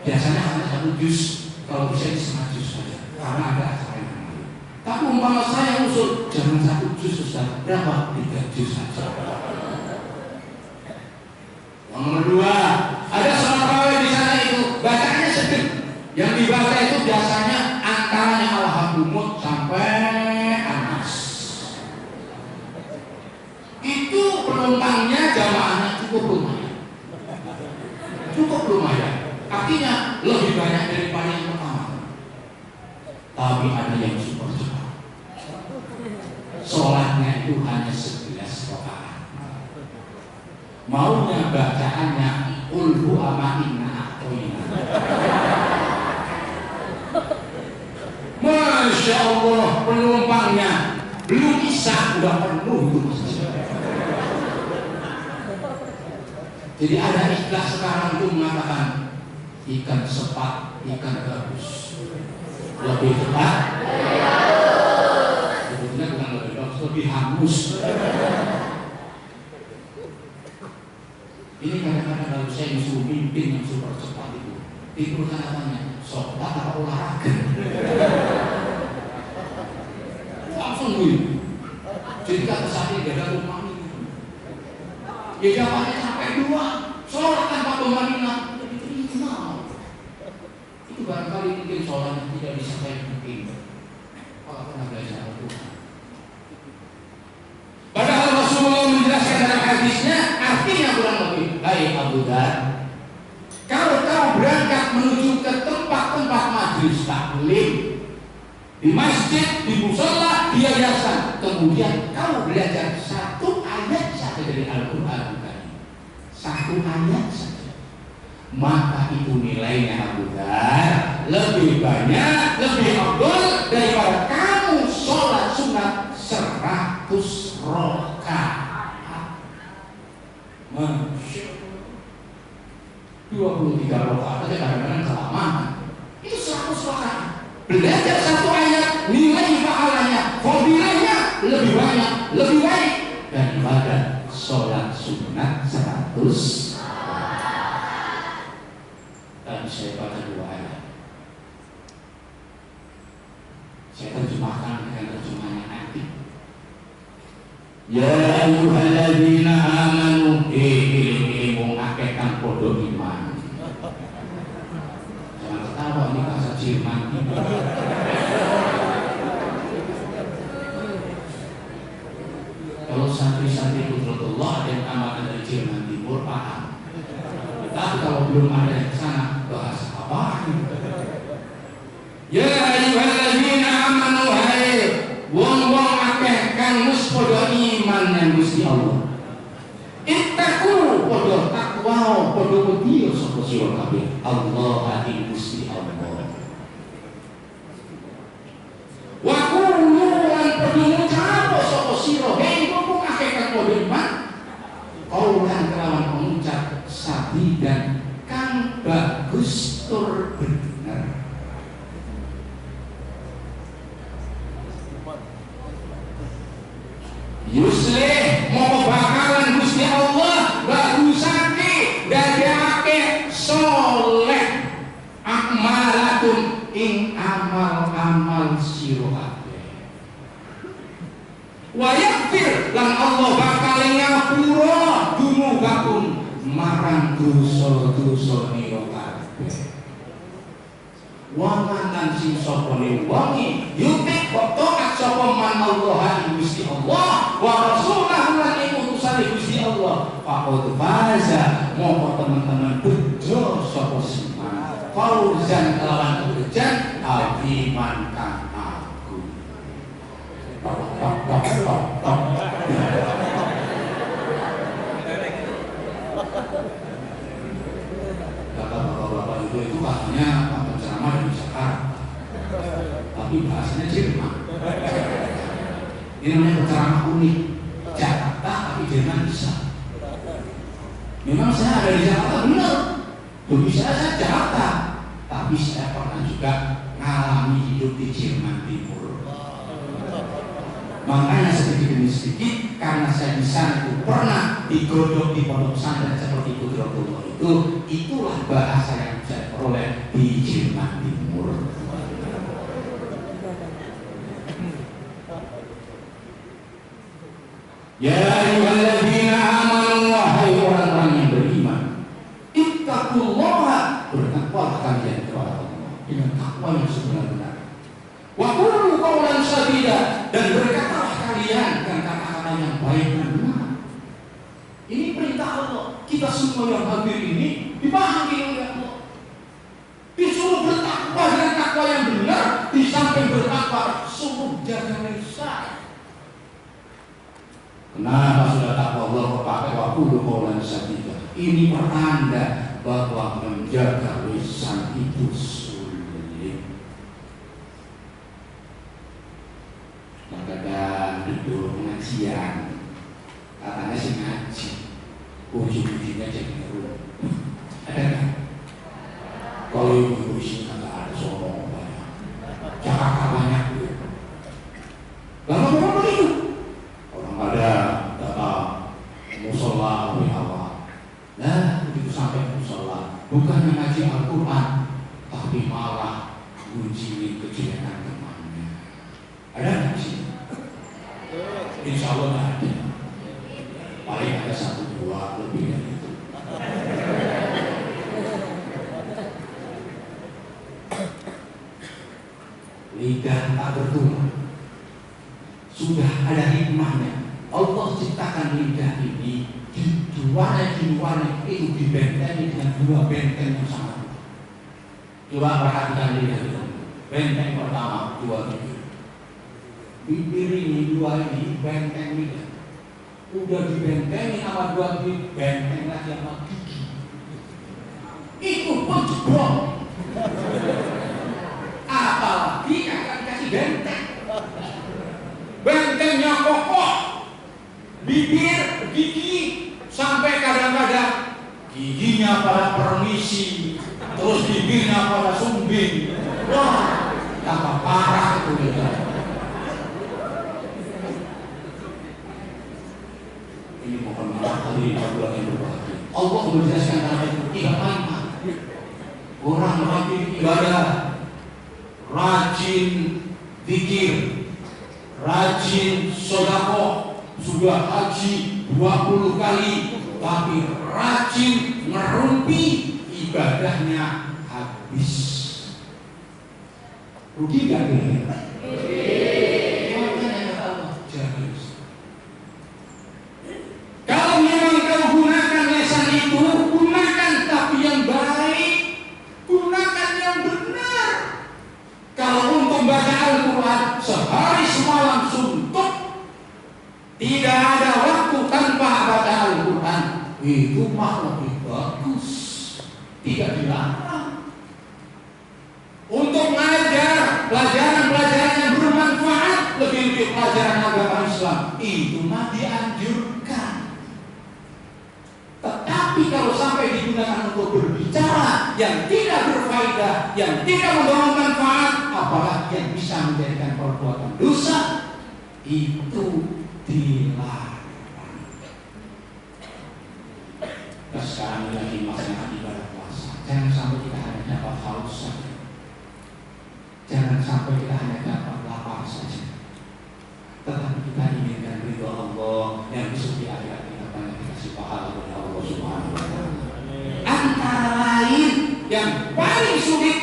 Biasanya hanya 1 juz, kalau bisa di 1 juz saja, karena ada acara yang lain. Tapi umpama saya usul, jangan 1 juz Ustaz, berapa? 3 juz saja. Yang kedua, ada sholat tarawih di sana itu bacanya sedih. Yang dibaca itu biasanya antaranya Alhamdulillah sampai Anas. Itu penumpangnya jamaahnya cukup lumayan. Artinya lebih banyak daripada yang pertama. Tapi ada yang super cepat. Sholatnya itu hanya 11 rakaat. Maunya bacaannya ulhu amainna atoina. Masya Allah, penumpangnya belum isya udah penuh itu masjid. Jadi ada istilah sekarang itu mengatakan ikan sepat, ikan gabus. Lebih cepat, sebetulnya bukan lebih bagus, lebih hangus. Ini kadang-kadang kalau saya disuruh mimpin yang super cepat itu katanya sholat atau olahraga. Langsung gue. Jadi kata saya gak ada rumah ini. Ya jawabannya sampai 2 sholat tanpa pemanina tidak diterima. Itu barangkali mungkin sholatnya tidak bisa saya mungkin. Kalau pernah belajar Al-Quran. Padahal Rasulullah menjelaskan dalam hadisnya, artinya kurang lebih, hai Abu Dhar, kalau kau berangkat menuju ke tempat-tempat majelis taklim, di masjid, di mushola, di yayasan, kemudian kau belajar 1 ayat saja dari Al-Quran, 1 ayat saja, maka itu nilainya Abu Dhar lebih banyak, lebih afdal daripada kamu sholat sunat 100 rakaat. Masya 23 rakaat aja kadang-kadang kelamaan. Itu 100 rakaat. Belajar 1 ayat, nilai pahalanya, fadilahnya lebih banyak, lebih baik daripada sholat sunat 100. Tadi saya baca 2 ayat. Saya terjemahkan dengan terjemahan yang antik. Ya ayyuhalladzina amanu amanu ini wong akeh kang padha iman. Jangan ketawa ini bahasa Jerman. Kalau santri-santri Qudratullah dan amanat dari Jerman Timur paham. Tapi kalau belum ada yang sana bahasa apa? Ya ayyuhalladzina amanu hai wong-wong akeh kang wis padha iman nang Gusti Allah. Ittaqu padha takwa padha wedi sapa sira kabeh. Allah ing Gusti Allah. Wa qulu lan padha ngucap sapa sira hei wong akeh kang padha iman. Kaulan kelawan pengucap sadidan kang bagus tur bener. Yuslih mau bakalan Gusti Allah bagusake dadekake soleh akmalatun ing amal-amal sira kabeh. Wa yaghfir lan Allah bakal ngapura dumugakum marang dosa-dosa nira kabeh. Wa man sing sapa ne wonge yutik taat sapa man Allah Gusti Allah wa rasulahu lan utusan Gusti Allah faqad faza mongko teman-teman bejo sapa siman fauzan kelawan kebejan aziman kang agung. Bapak-bapak itu katanya penceramah dari Jakarta, tapi bahasanya Jerman. Ini namanya penceramah unik, Jakarta tapi Jerman bisa. Memang saya ada di Jakarta benar, bagi saya Jakarta, tapi saya pernah juga mengalami hidup di Jerman Timur. Makanya sedikit demi sedikit karena saya di sana itu pernah digodok di pondok pesantren seperti Qudratullah itu, itulah bahasa yang saya peroleh di Jerman Timur. Ya ayyuhalladzina amanu wahai orang-orang yang beriman, ittaqullaha bertakwalah kalian kepada Allah dengan takwa yang sebenar-benar. Wa qulu qawlan sadida dan berkatalah kalian dengan kata-kata yang baik dan benar. Ini perintah Allah. Kita semua yang hadir ini dipanggil oleh Allah. Disuruh bertakwa dengan takwa yang benar, di samping bertakwa suruh jaga lisan. Kenapa sudah takwa Allah pakai wa qulu qawlan sadida? Ini pertanda bahwa menjaga lisan itu sulit. Kadang duduk pengajian, katanya sih ngaji, ujung-ujungnya jadi ngeruh. Ada nggak? Kalau ibu isinya nggak ada sombong banyak, Jakarta banyak. Lalu memang begitu. Orang pada datang musola awal. Nah begitu sampai musola, bukan ngaji Al-Quran, tapi malah uji kejelekan temannya. Ada nggak sih? Insya Allah nggak ada. Paling ada 1-2 lebih dari itu. Lidah tak bertulang. Sudah ada hikmahnya. Allah ciptakan lidah ini di luarnya itu dibentengi dengan 2 benteng yang sangat. Coba perhatikan lidah itu. Benteng pertama 2 bibir. Bibir ini 2 ini benteng lidah. Udah dibentengi sama 2 bibir, benteng lagi sama gigi. Itu pun jeblok. Apalagi akan dikasih benteng. Bentengnya kokoh. Bibir, gigi, sampai kadang-kadang giginya pada permisi, terus bibirnya pada sumbing. Wah, tambah parah itu ya. Ini mohon maaf tadi bulan yang berbahagia. Allah menjelaskan dalam itu 3 kalimat. Orang rajin ibadah, rajin zikir, rajin sedekah, sudah haji 20 kali, tapi rajin ngerumpi, ibadahnya habis. Rugi gak kira-kira? Kalau memang kau gunakan lesan itu, gunakan tapi yang baik, gunakan yang benar. Kalau untuk baca Al-Quran sehari semalam suntuk, tidak ada waktu tanpa baca Al-Quran, itu mah lebih bagus, tidak dilarang. Untuk mengajar pelajaran-pelajaran yang bermanfaat, lebih-lebih pelajaran agama Islam, itu mah dianjurkan. Tetapi kalau sampai digunakan untuk berbicara yang tidak berfaedah, yang tidak membawa manfaat, apalagi yang bisa menjadikan perbuatan dosa, itu dilarang. Nah, sekarang lagi masa ibadah puasa, jangan sampai kita hanya dapat haus saja. Jangan sampai kita hanya dapat lapar saja, tetapi kita inginkan ridho Allah yang besok di akhirat kita banyak dikasih pahala oleh Allah Subhanahu wa Ta'ala. Antara lain yang paling sulit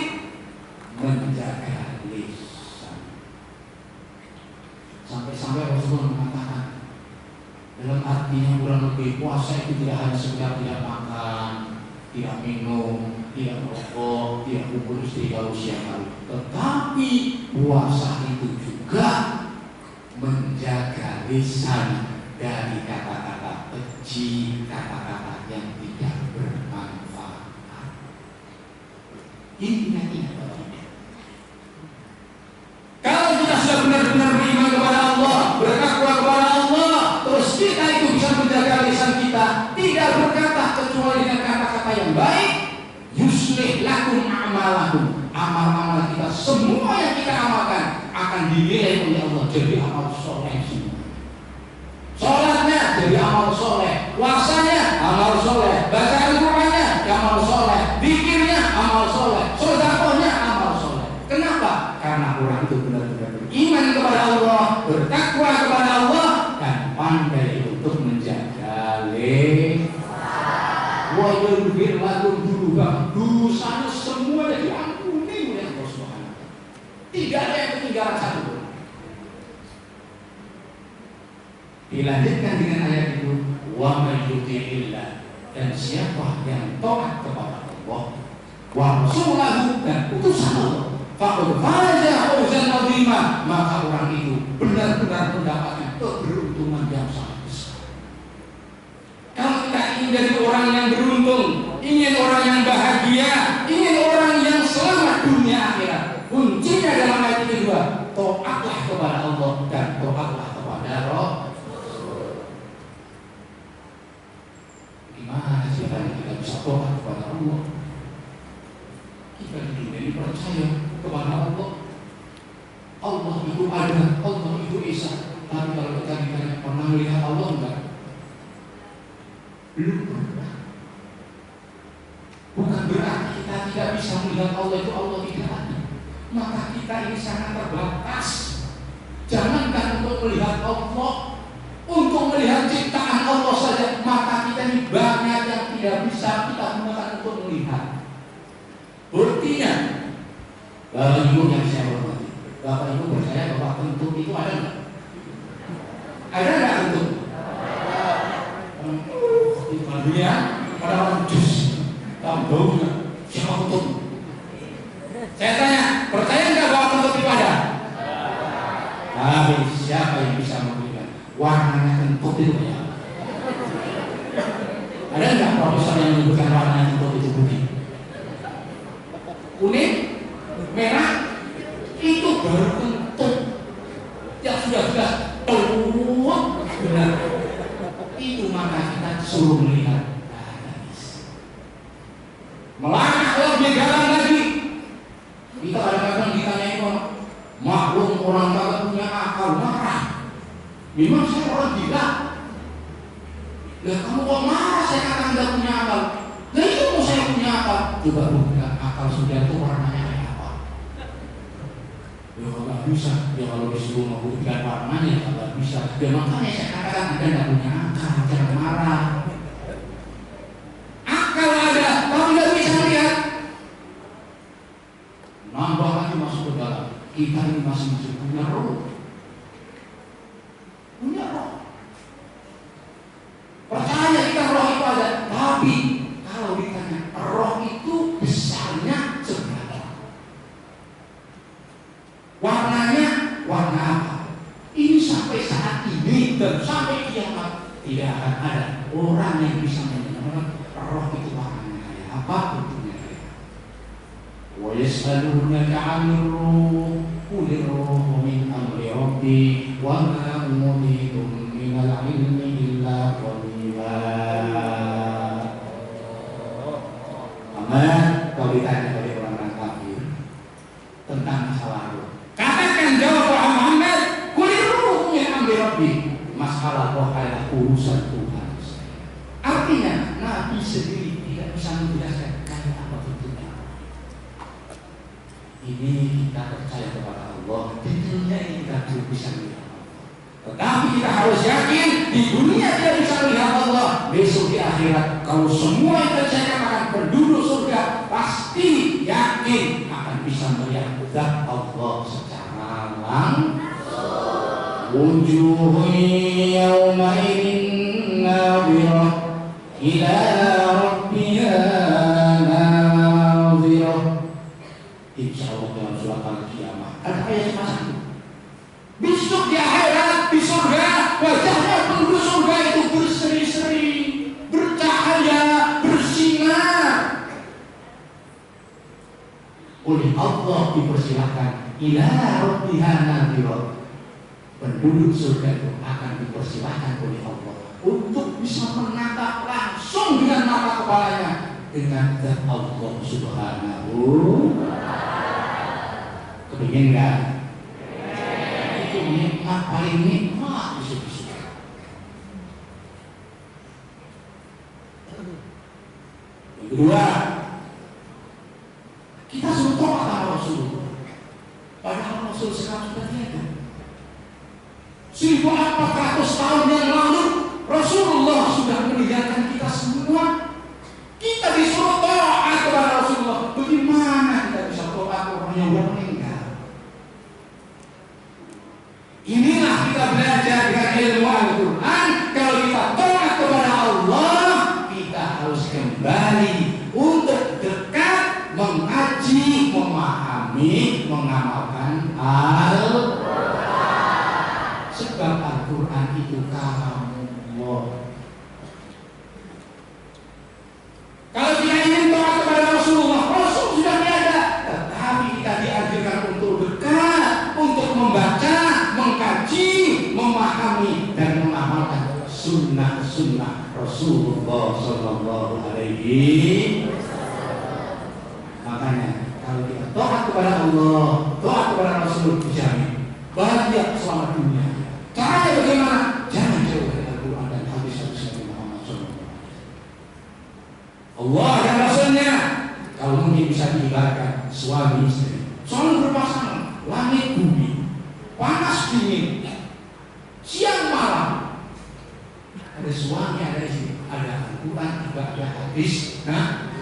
menjaga lisan. Sampai-sampai Rasulullah mengatakan dalam artinya kurang lebih puasa itu tidak hanya sekedar tidak makan, tidak minum, tidak merokok, tidak kumpul istri kalau siang hari, tetapi puasa itu juga menjaga lisan dari kata-kata keji, kata-kata yang tidak bermanfaat. Ingat kalau kita sudah benar-benar beriman kepada Allah, bertakwa kepada Allah, terus kita itu bisa menjaga lisan kita, tidak berkata kecuali dengan kata-kata yang baik. Yuslih lakum amalakum, amal-amal kita semua yang kita amalkan akan dinilai oleh Allah jadi amal soleh semua. Sholatnya jadi amal soleh, puasanya amal soleh, baca Al-Qurannya amal soleh, zikirnya amal soleh, sedekahnya amal soleh. Kenapa? Karena orang itu benar-benar beriman kepada Allah, bertakwa kepada Allah, dan pandai untuk menjaga lisan. Wajar lagu dulu bang, dosanya semuanya diampuni oleh Allah Subhanahu wa Ta'ala. Tidak ada yang ketinggalan satu. Dilanjutkan dengan ayat itu, wa may yuti'illah, dan siapa yang taat kepada Allah wa rasulahu, dan utusan Allah, faqad faza fawzan 'azima, maka orang itu benar-benar mendapatkan keberuntungan yang sangat besar. Kalau kita ingin jadi orang yang beruntung, ingin orang yang bahagia, ingin orang yang selamat dunia akhirat, kuncinya dalam ayat ini dua: taatlah kepada Allah dan taatlah kepada Rasul. Gimana caranya kita bisa taat kepada Allah? Kita di dunia ini percaya kepada Allah. Allah itu ada, Allah itu esa. Tapi kalau kita ditanya pernah melihat Allah enggak? Belum pernah. Bukan berarti kita tidak bisa melihat Allah itu Allah tidak ada. Maka kita ini sangat terbatas. Jangankan untuk melihat Allah, untuk melihat ciptaan Allah saja, maka kita ini banyak yang tidak bisa kita gunakan untuk melihat. Buktinya, Bapak Ibu yang saya hormati, Bapak Ibu percaya bahwa kentut itu ada nggak? Ada nggak kentut? Dunia pada orang jus, tahu baunya, siapa kentut? Saya tanya, percaya nggak bahwa kentut itu ada? Tapi siapa yang bisa memberikan warnanya kentut itu ya? Ada nggak profesor yang menyebutkan warnanya kentut itu putih? Kuning, merah, itu baru kentut. Yang sudah jelas keluar benar. Itu maka kita suruh melihat melangkah lebih dalam lagi. Kita kadang-kadang ditanyain orang, maklum orang kagak punya akal, marah. Memang saya orang gila. Lah kamu kok marah? Saya katakan nggak punya akal. Lah itu mau saya punya akal. Coba buka akal sudah itu warnanya kayak apa? Ya nggak bisa. Ya kalau disuruh membuktikan warnanya nggak bisa. Ya makanya saya katakan Anda nggak punya akal, jangan marah. Akal ada, tapi nggak bisa lihat. Nambah lagi masuk ke dalam. Kita ini masih punya roh. Punya roh. Percaya kita roh itu ada, tapi kalau ditanya roh itu besarnya seberapa? Warnanya warna apa? Ini sampai saat ini dan sampai kiamat tidak akan ada orang yang bisa menyebutkan roh itu warnanya kayak apa, bentuknya kayak apa. Wa yas'alunaka 'anil ruh qul ruhu min amri rabbi wa ma utitum minal ilmi illa qalila. Kalau ditanya oleh orang-orang kafir tentang masalah roh, katakan jawab Muhammad, kuliruh min amri rabbi, masalah roh adalah urusan Tuhan. Artinya Nabi sendiri tidak bisa menjelaskan kayak apa bentuknya. Ini kita percaya kepada Allah, di dunia ini kita belum bisa melihat. Tetapi kita harus yakin di dunia kita bisa melihat Allah. Besok di akhirat, kalau semua yang terjadi akan penduduk surga, pasti yakin akan bisa melihat Allah secara langsung. Wujuhun yawma'idin nadhirah ila rabbiha nadhirah. Insyaallah dalam surat Al-Qiyamah ada ayat semacam itu. Besok di akhirat, di surga, wajahnya penduduk surga itu berseri-seri, bercahaya, bersinar. Oleh Allah dipersilakan ila rabbiha nadhirah. Penduduk surga itu akan dipersilakan oleh Allah untuk bisa menatap langsung dengan mata kepalanya dengan zat Allah Subhanahu. Kepingin nggak? Itu nikmat paling nikmat di surga. Yang kedua, kita suruh taat sama Rasul. Padahal Rasul sekarang sudah tiada. 1400 tahun yang lalu Rasulullah sudah meninggalkan kita semua. Kita disuruh taat kepada Rasulullah. Bagaimana kita bisa taat orang yang sudah meninggal? Inilah kita belajar dengan ilmu Al-Quran. Kalau kita taat kepada Allah, kita harus kembali untuk dekat, mengkaji, memahami, mengamalkan Al-Quran. Sebab Al-Quran itu kalamullah. Kalau kita ingin taat kepada Rasulullah, Rasul sudah tiada. Tetapi kita diajarkan untuk dekat, untuk membaca, mengkaji, memahami dan mengamalkan sunnah-sunnah Rasulullah Sallallahu Alaihi Wasallam. Makanya kalau kita taat kepada Allah, taat kepada Rasul, dijamin bahagia selama dunia. Caranya bagaimana? Jangan jauh dari Al-Quran dan hadis-hadis Nabi Muhammad SAW. Allah dan Rasulnya, kalau mungkin bisa diibaratkan suami istri, selalu berpasangan, langit bumi, panas dingin, siang malam. Ada suami, ada istri, ada Al-Quran, juga ada hadis. Nah,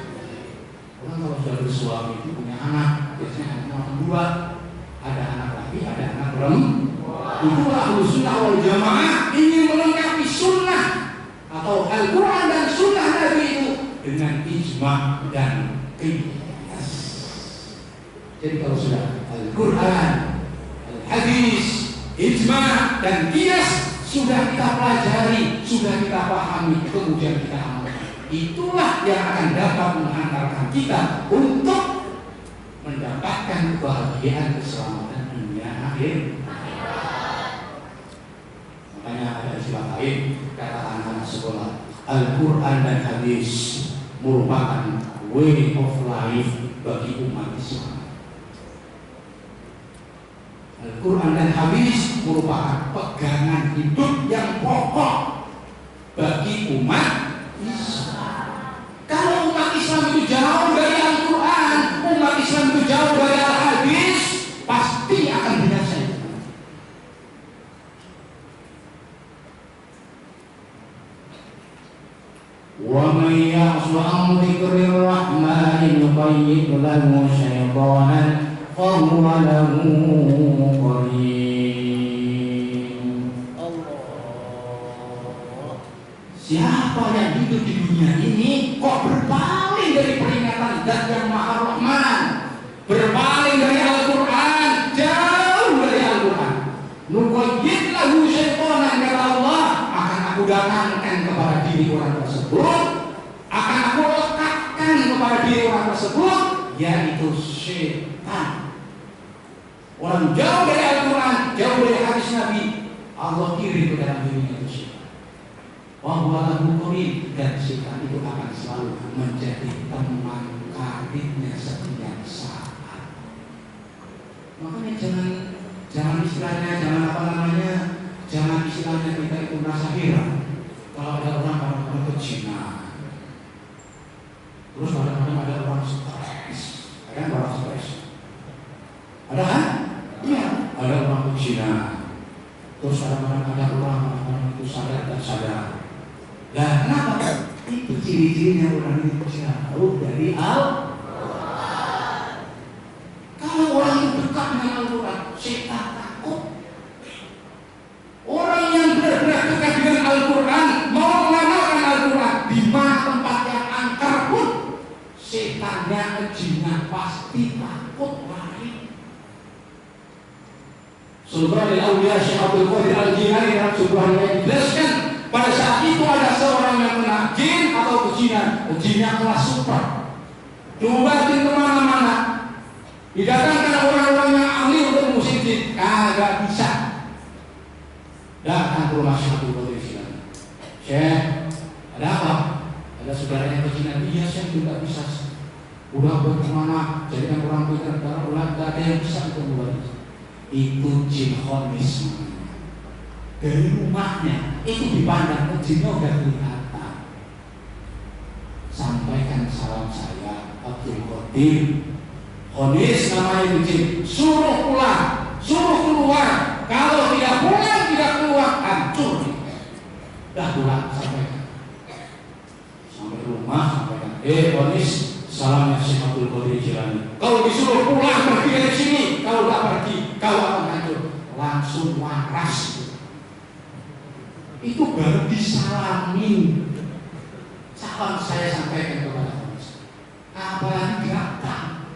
orang kalau sudah bersuami itu punya anak, biasanya anak dua, ada anak laki, ada anak perempuan. Itulah Ahlussunnah wal Jamaah ingin melengkapi sunnah atau Al-Quran dan sunnah Nabi itu dengan ijma' dan qiyas. Jadi kalau sudah Al-Quran, Al-Hadis, ijma' dan qiyas sudah kita pelajari, sudah kita pahami, kemudian kita amalkan, itulah yang akan dapat mengantarkan kita untuk mendapatkan kebahagiaan keselamatan dunia akhir. Makanya ada istilah lain, kata anak-anak sekolah, Al-Quran dan Hadis merupakan way of life bagi umat Islam. Al-Quran dan Hadis merupakan pegangan hidup yang pokok bagi umat Islam. Kalau umat Islam itu jauh dari Al-Quran, umat Islam itu jauh dari Al-Hadis, pasti akan binasa. ومن يعص عن ذكر الرحمن نقيض له شيطانا فهو له قرين. Siapa yang hidup di dunia ini kok berpaling dari peringatan Zat yang Maha Rahman, berpaling dari Al-Quran, jauh dari Al-Quran. Nuqayyid lahu syaitanan, kata Allah, akan aku datangkan kepada diri orang tersebut, akan aku lekatkan kepada diri orang tersebut, yaitu syaitan. Orang jauh dari Al-Quran, jauh dari hadis Nabi, Allah kirim ke dalam dirinya itu syaitan. Wahwa lahu qarin, dan syaitan itu akan selalu menjadi teman karibnya setiap saat. Makanya jangan istilahnya, jangan istilahnya kita itu merasa heran kalau ada orang kadang-kadang ke Cina, terus kadang-kadang ada orang stres, ada orang stres, ada kan? Iya, ada orang ke Cina, terus kadang-kadang ada orang itu sadar dan sadar. Nah, kenapa? Itu ciri-cirinya orang itu jauh dari Al-Quran. Kalau orang itu dekat dengan Al-Quran, syaitan takut. Orang yang benar-benar dekat dengan Al-Quran, mau mengamalkan Al-Quran, di mana tempat yang angker pun, syaitannya, jinnya pasti takut lari. Sultan al-Awliya Syekh Abdul Qadir Al-Jilani dalam sebuah riwayat dijelaskan, pada saat itu ada seorang yang kena jin atau kejinan, jinnya kelas super, diobatin kemana-mana, didatangkan orang-orang yang ahli untuk mengusir jin, kagak bisa. Datang ke rumah Syekh Abdul Qadir Al-Jilani, Syekh, ada apa? Ada saudaranya kejinan. Iya Syekh, juga bisa. Udah buat kemana? Jadikan orang pintar, ulah gak ada yang bisa untuk membuat itu jin khonis. Dari rumahnya itu dipandang ke jinnya udah kelihatan. Sampaikan salam saya Abdul Qadir khonis namanya itu jin, suruh pulang, suruh keluar. Kalau tidak pulang, tidak keluar, hancur. Dah pulang, sampaikan. Sampai rumah, sampaikan, khonis, salamnya Syekh Abdul Qadir Jilani. Kalau disuruh pulang, pergi dari sini. Kalau tidak pergi, kau akan hancur. Langsung waras. Itu baru disalamin. Salam saya sampaikan kepada khonis. Apalagi datang.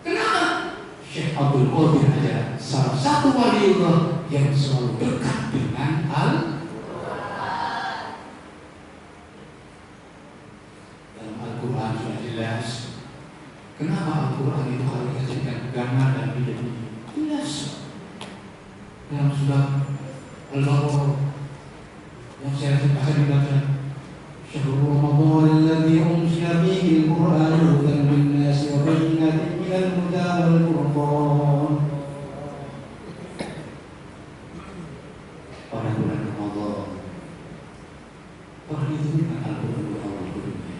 Kenapa? Syekh Abdul Qadir adalah salah satu waliullah yang selalu dekat dengan Al-Quran. Dalam Al-Quran sudah jelas. Kenapa Al-Quran itu harus dijadikan pegangan dan hidup ini? Jelas. Dalam surat Al-Baqarah yang saya akan dibaca, Syahrul Ramadan alladzi unzila fihi al-Qur'an hudan lin-nasi wa bayyinatin minal huda wal furqan. Pada bulan Ramadan, Quran itu bukan Al-Quran Allah dunia.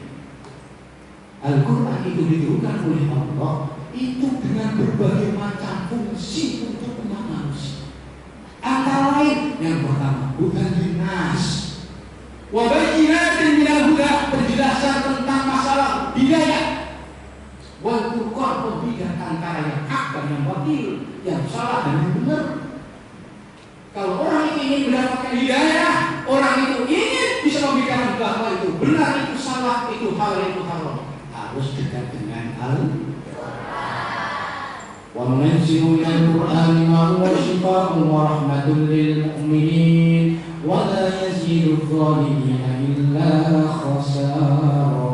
Al-Quran itu diturunkan oleh Allah itu dengan berbagai macam fungsi untuk umat manusia. Antara lain yang pertama, hudan linnas wa bayyinatin minal huda, penjelasan tentang masalah hidayah, wal furqan, pembedahan antara yang hak dan yang batil, yang salah dan yang benar. Kalau orang itu ingin mendapatkan hidayah, orang itu ingin bisa membedakan bahwa itu benar, itu salah, itu halal, itu haram, harus dekat dengan Al-Quran. وَنُنَزِّلُ مِنَ الْقُرْآنِ مَا هُوَ شِفَاءٌ وَرَحْمَةٌ لِّلْمُؤْمِنِينَ وَلَا يَزِيدُ الظَّالِمِينَ إِلَّا خَسَارًا.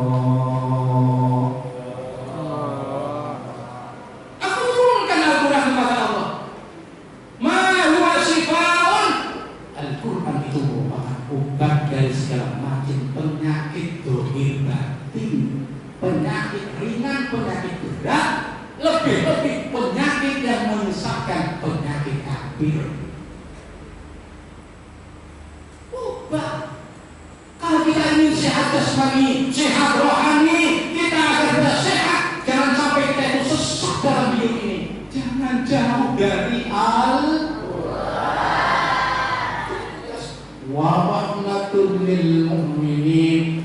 Aku turunkan Al-Quran kepada Allah. Ma huwa shifa'un. Al-Quran itu merupakan obat dari segala macam penyakit zahir batin, penyakit ringan, penyakit berat, lebih-lebih penyakit yang menyesatkan, penyakit kafir. Obat. Kalau kita ingin sehat jasmani, sehat rohani, kita agar bisa sehat. Jangan sampai kita itu sesat dalam hidup ini. Jangan jauh dari Al-Quran. Wa rahmatul lil mu'minin,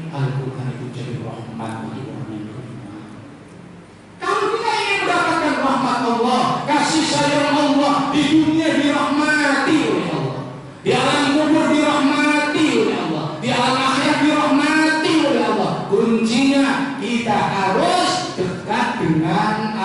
alam akhirat dirahmati oleh Allah. Kuncinya kita harus dekat dengan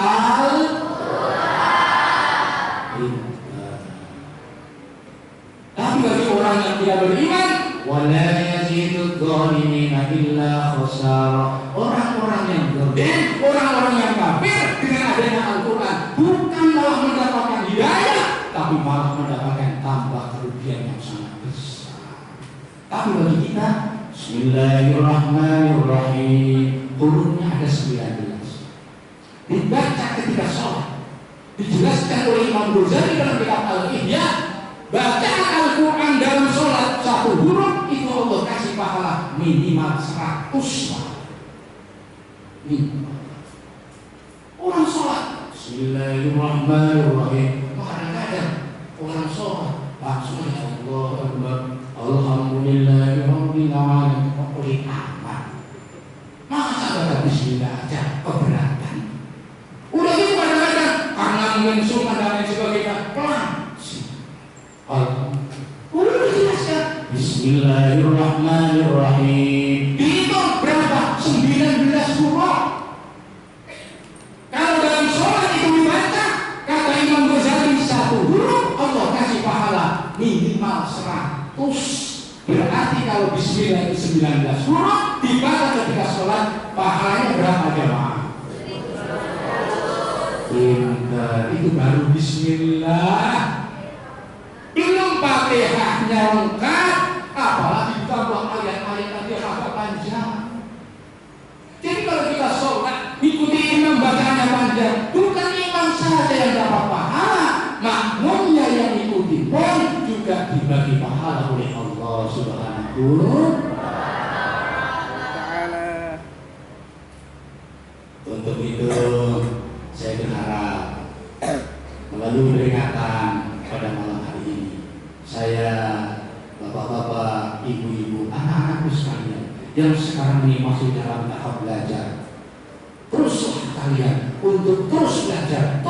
Tapi bagi orang yang tidak beriman, wala yazidud dhalimina illa khasara. Orang-orang yang zalim, orang-orang yang kafir dengan adanya Al-Qur'an bukan malah mendapatkan hidayah, tapi malah mendapatkan tambah kerugian yang sangat besar. Tapi bagi kita, Bismillahirrahmanirrahim, hurufnya ada 19. Dibaca ketika sholat. Dijelaskan oleh Imam Ghazali dalam kitab Al-Ihya, bacaan Al-Quran dalam sholat satu huruf itu Allah kasih pahala minimal 100 pahala. Orang sholat Bismillahirrahmanirrahim, kadang-kadang orang sholat langsung Allah Akbar, Alhamdulillahirabbil alamin, oleh amat. Masa baca Bismillah aja keberatan. Udah gitu kadang-kadang karena mungkin sunnah dan lain sebagainya pelan. Udah dijelaskan Bismillahirrahmanirrahim. Dihitung berapa? 19 huruf. Kalau dalam sholat itu dibaca, kata Imam Ghazali, satu huruf Allah kasih pahala minimal 100. Berarti kalau Bismillah itu 19 huruf dibaca ketika sholat, pahalanya berapa jemaah? Itu baru Bismillah. Belum Fatihahnya lengkap, apalagi ditambah ayat-ayat tadi yang agak panjang. Jadi kalau kita sholat ikuti imam bacaannya panjang, bukan imam saja yang dapat pahala, makmumnya yang ikuti pun juga dibagi pahala oleh Allah Subhanahu wa ta'ala. Untuk itu saya berharap melalui peringatan pada malam hari ini, saya, bapak-bapak, ibu-ibu, anak-anakku sekalian yang sekarang ini masih dalam tahap belajar, teruslah kalian untuk terus belajar,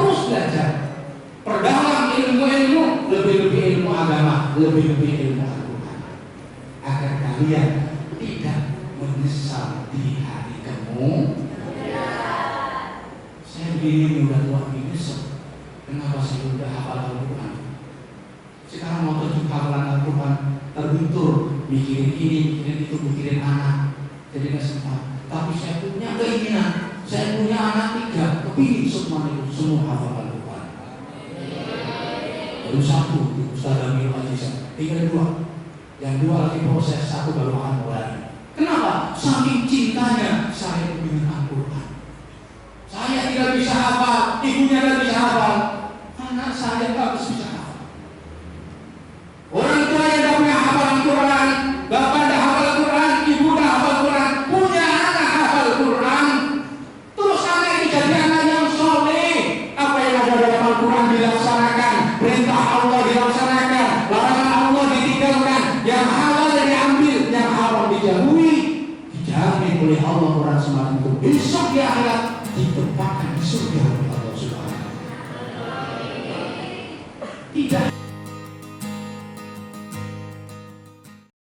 perdalam ilmu-ilmu, lebih-lebih ilmu agama, lebih-lebih ilmu Al-Quran, agar kalian tidak menyesal di hari kemudian. Saya begini udah tua menyesal. Kenapa saya udah hafal Al-Quran? Sekarang mau terjun hafalan Al-Quran, terbentur, mikirin ini, mikirin itu, mikirin anak, jadi nggak sempat. Tapi saya punya keinginan, saya punya anak 3, kepingin semua hafal Al-Quran. Baru 1, Ustaz Amir Aziza, tinggal 2. Yang 2 lagi proses, 1 baru akan mulai. Kenapa? Saking cintanya saya dengan Al-Quran. Saya tidak bisa hafal, ibunya tidak bisa hafal, anak saya harus bisa hafal. Orang tua yang tidak punya hafal Al-Quran, bapak tidak hafal Al-Quran, ibu tidak hafal Al-Quran, punya anak hafal Al-Quran, terus anak itu jadi anak yang soleh. Apa yang ada dalam Al-Quran dilaksanakan, perintah Allah dilaksanakan, larangan Allah ditinggalkan, yang halal diambil, yang haram dijauhi, dijamin oleh Allah Quran semacam itu. Besok di akhirat ditempatkan di surga.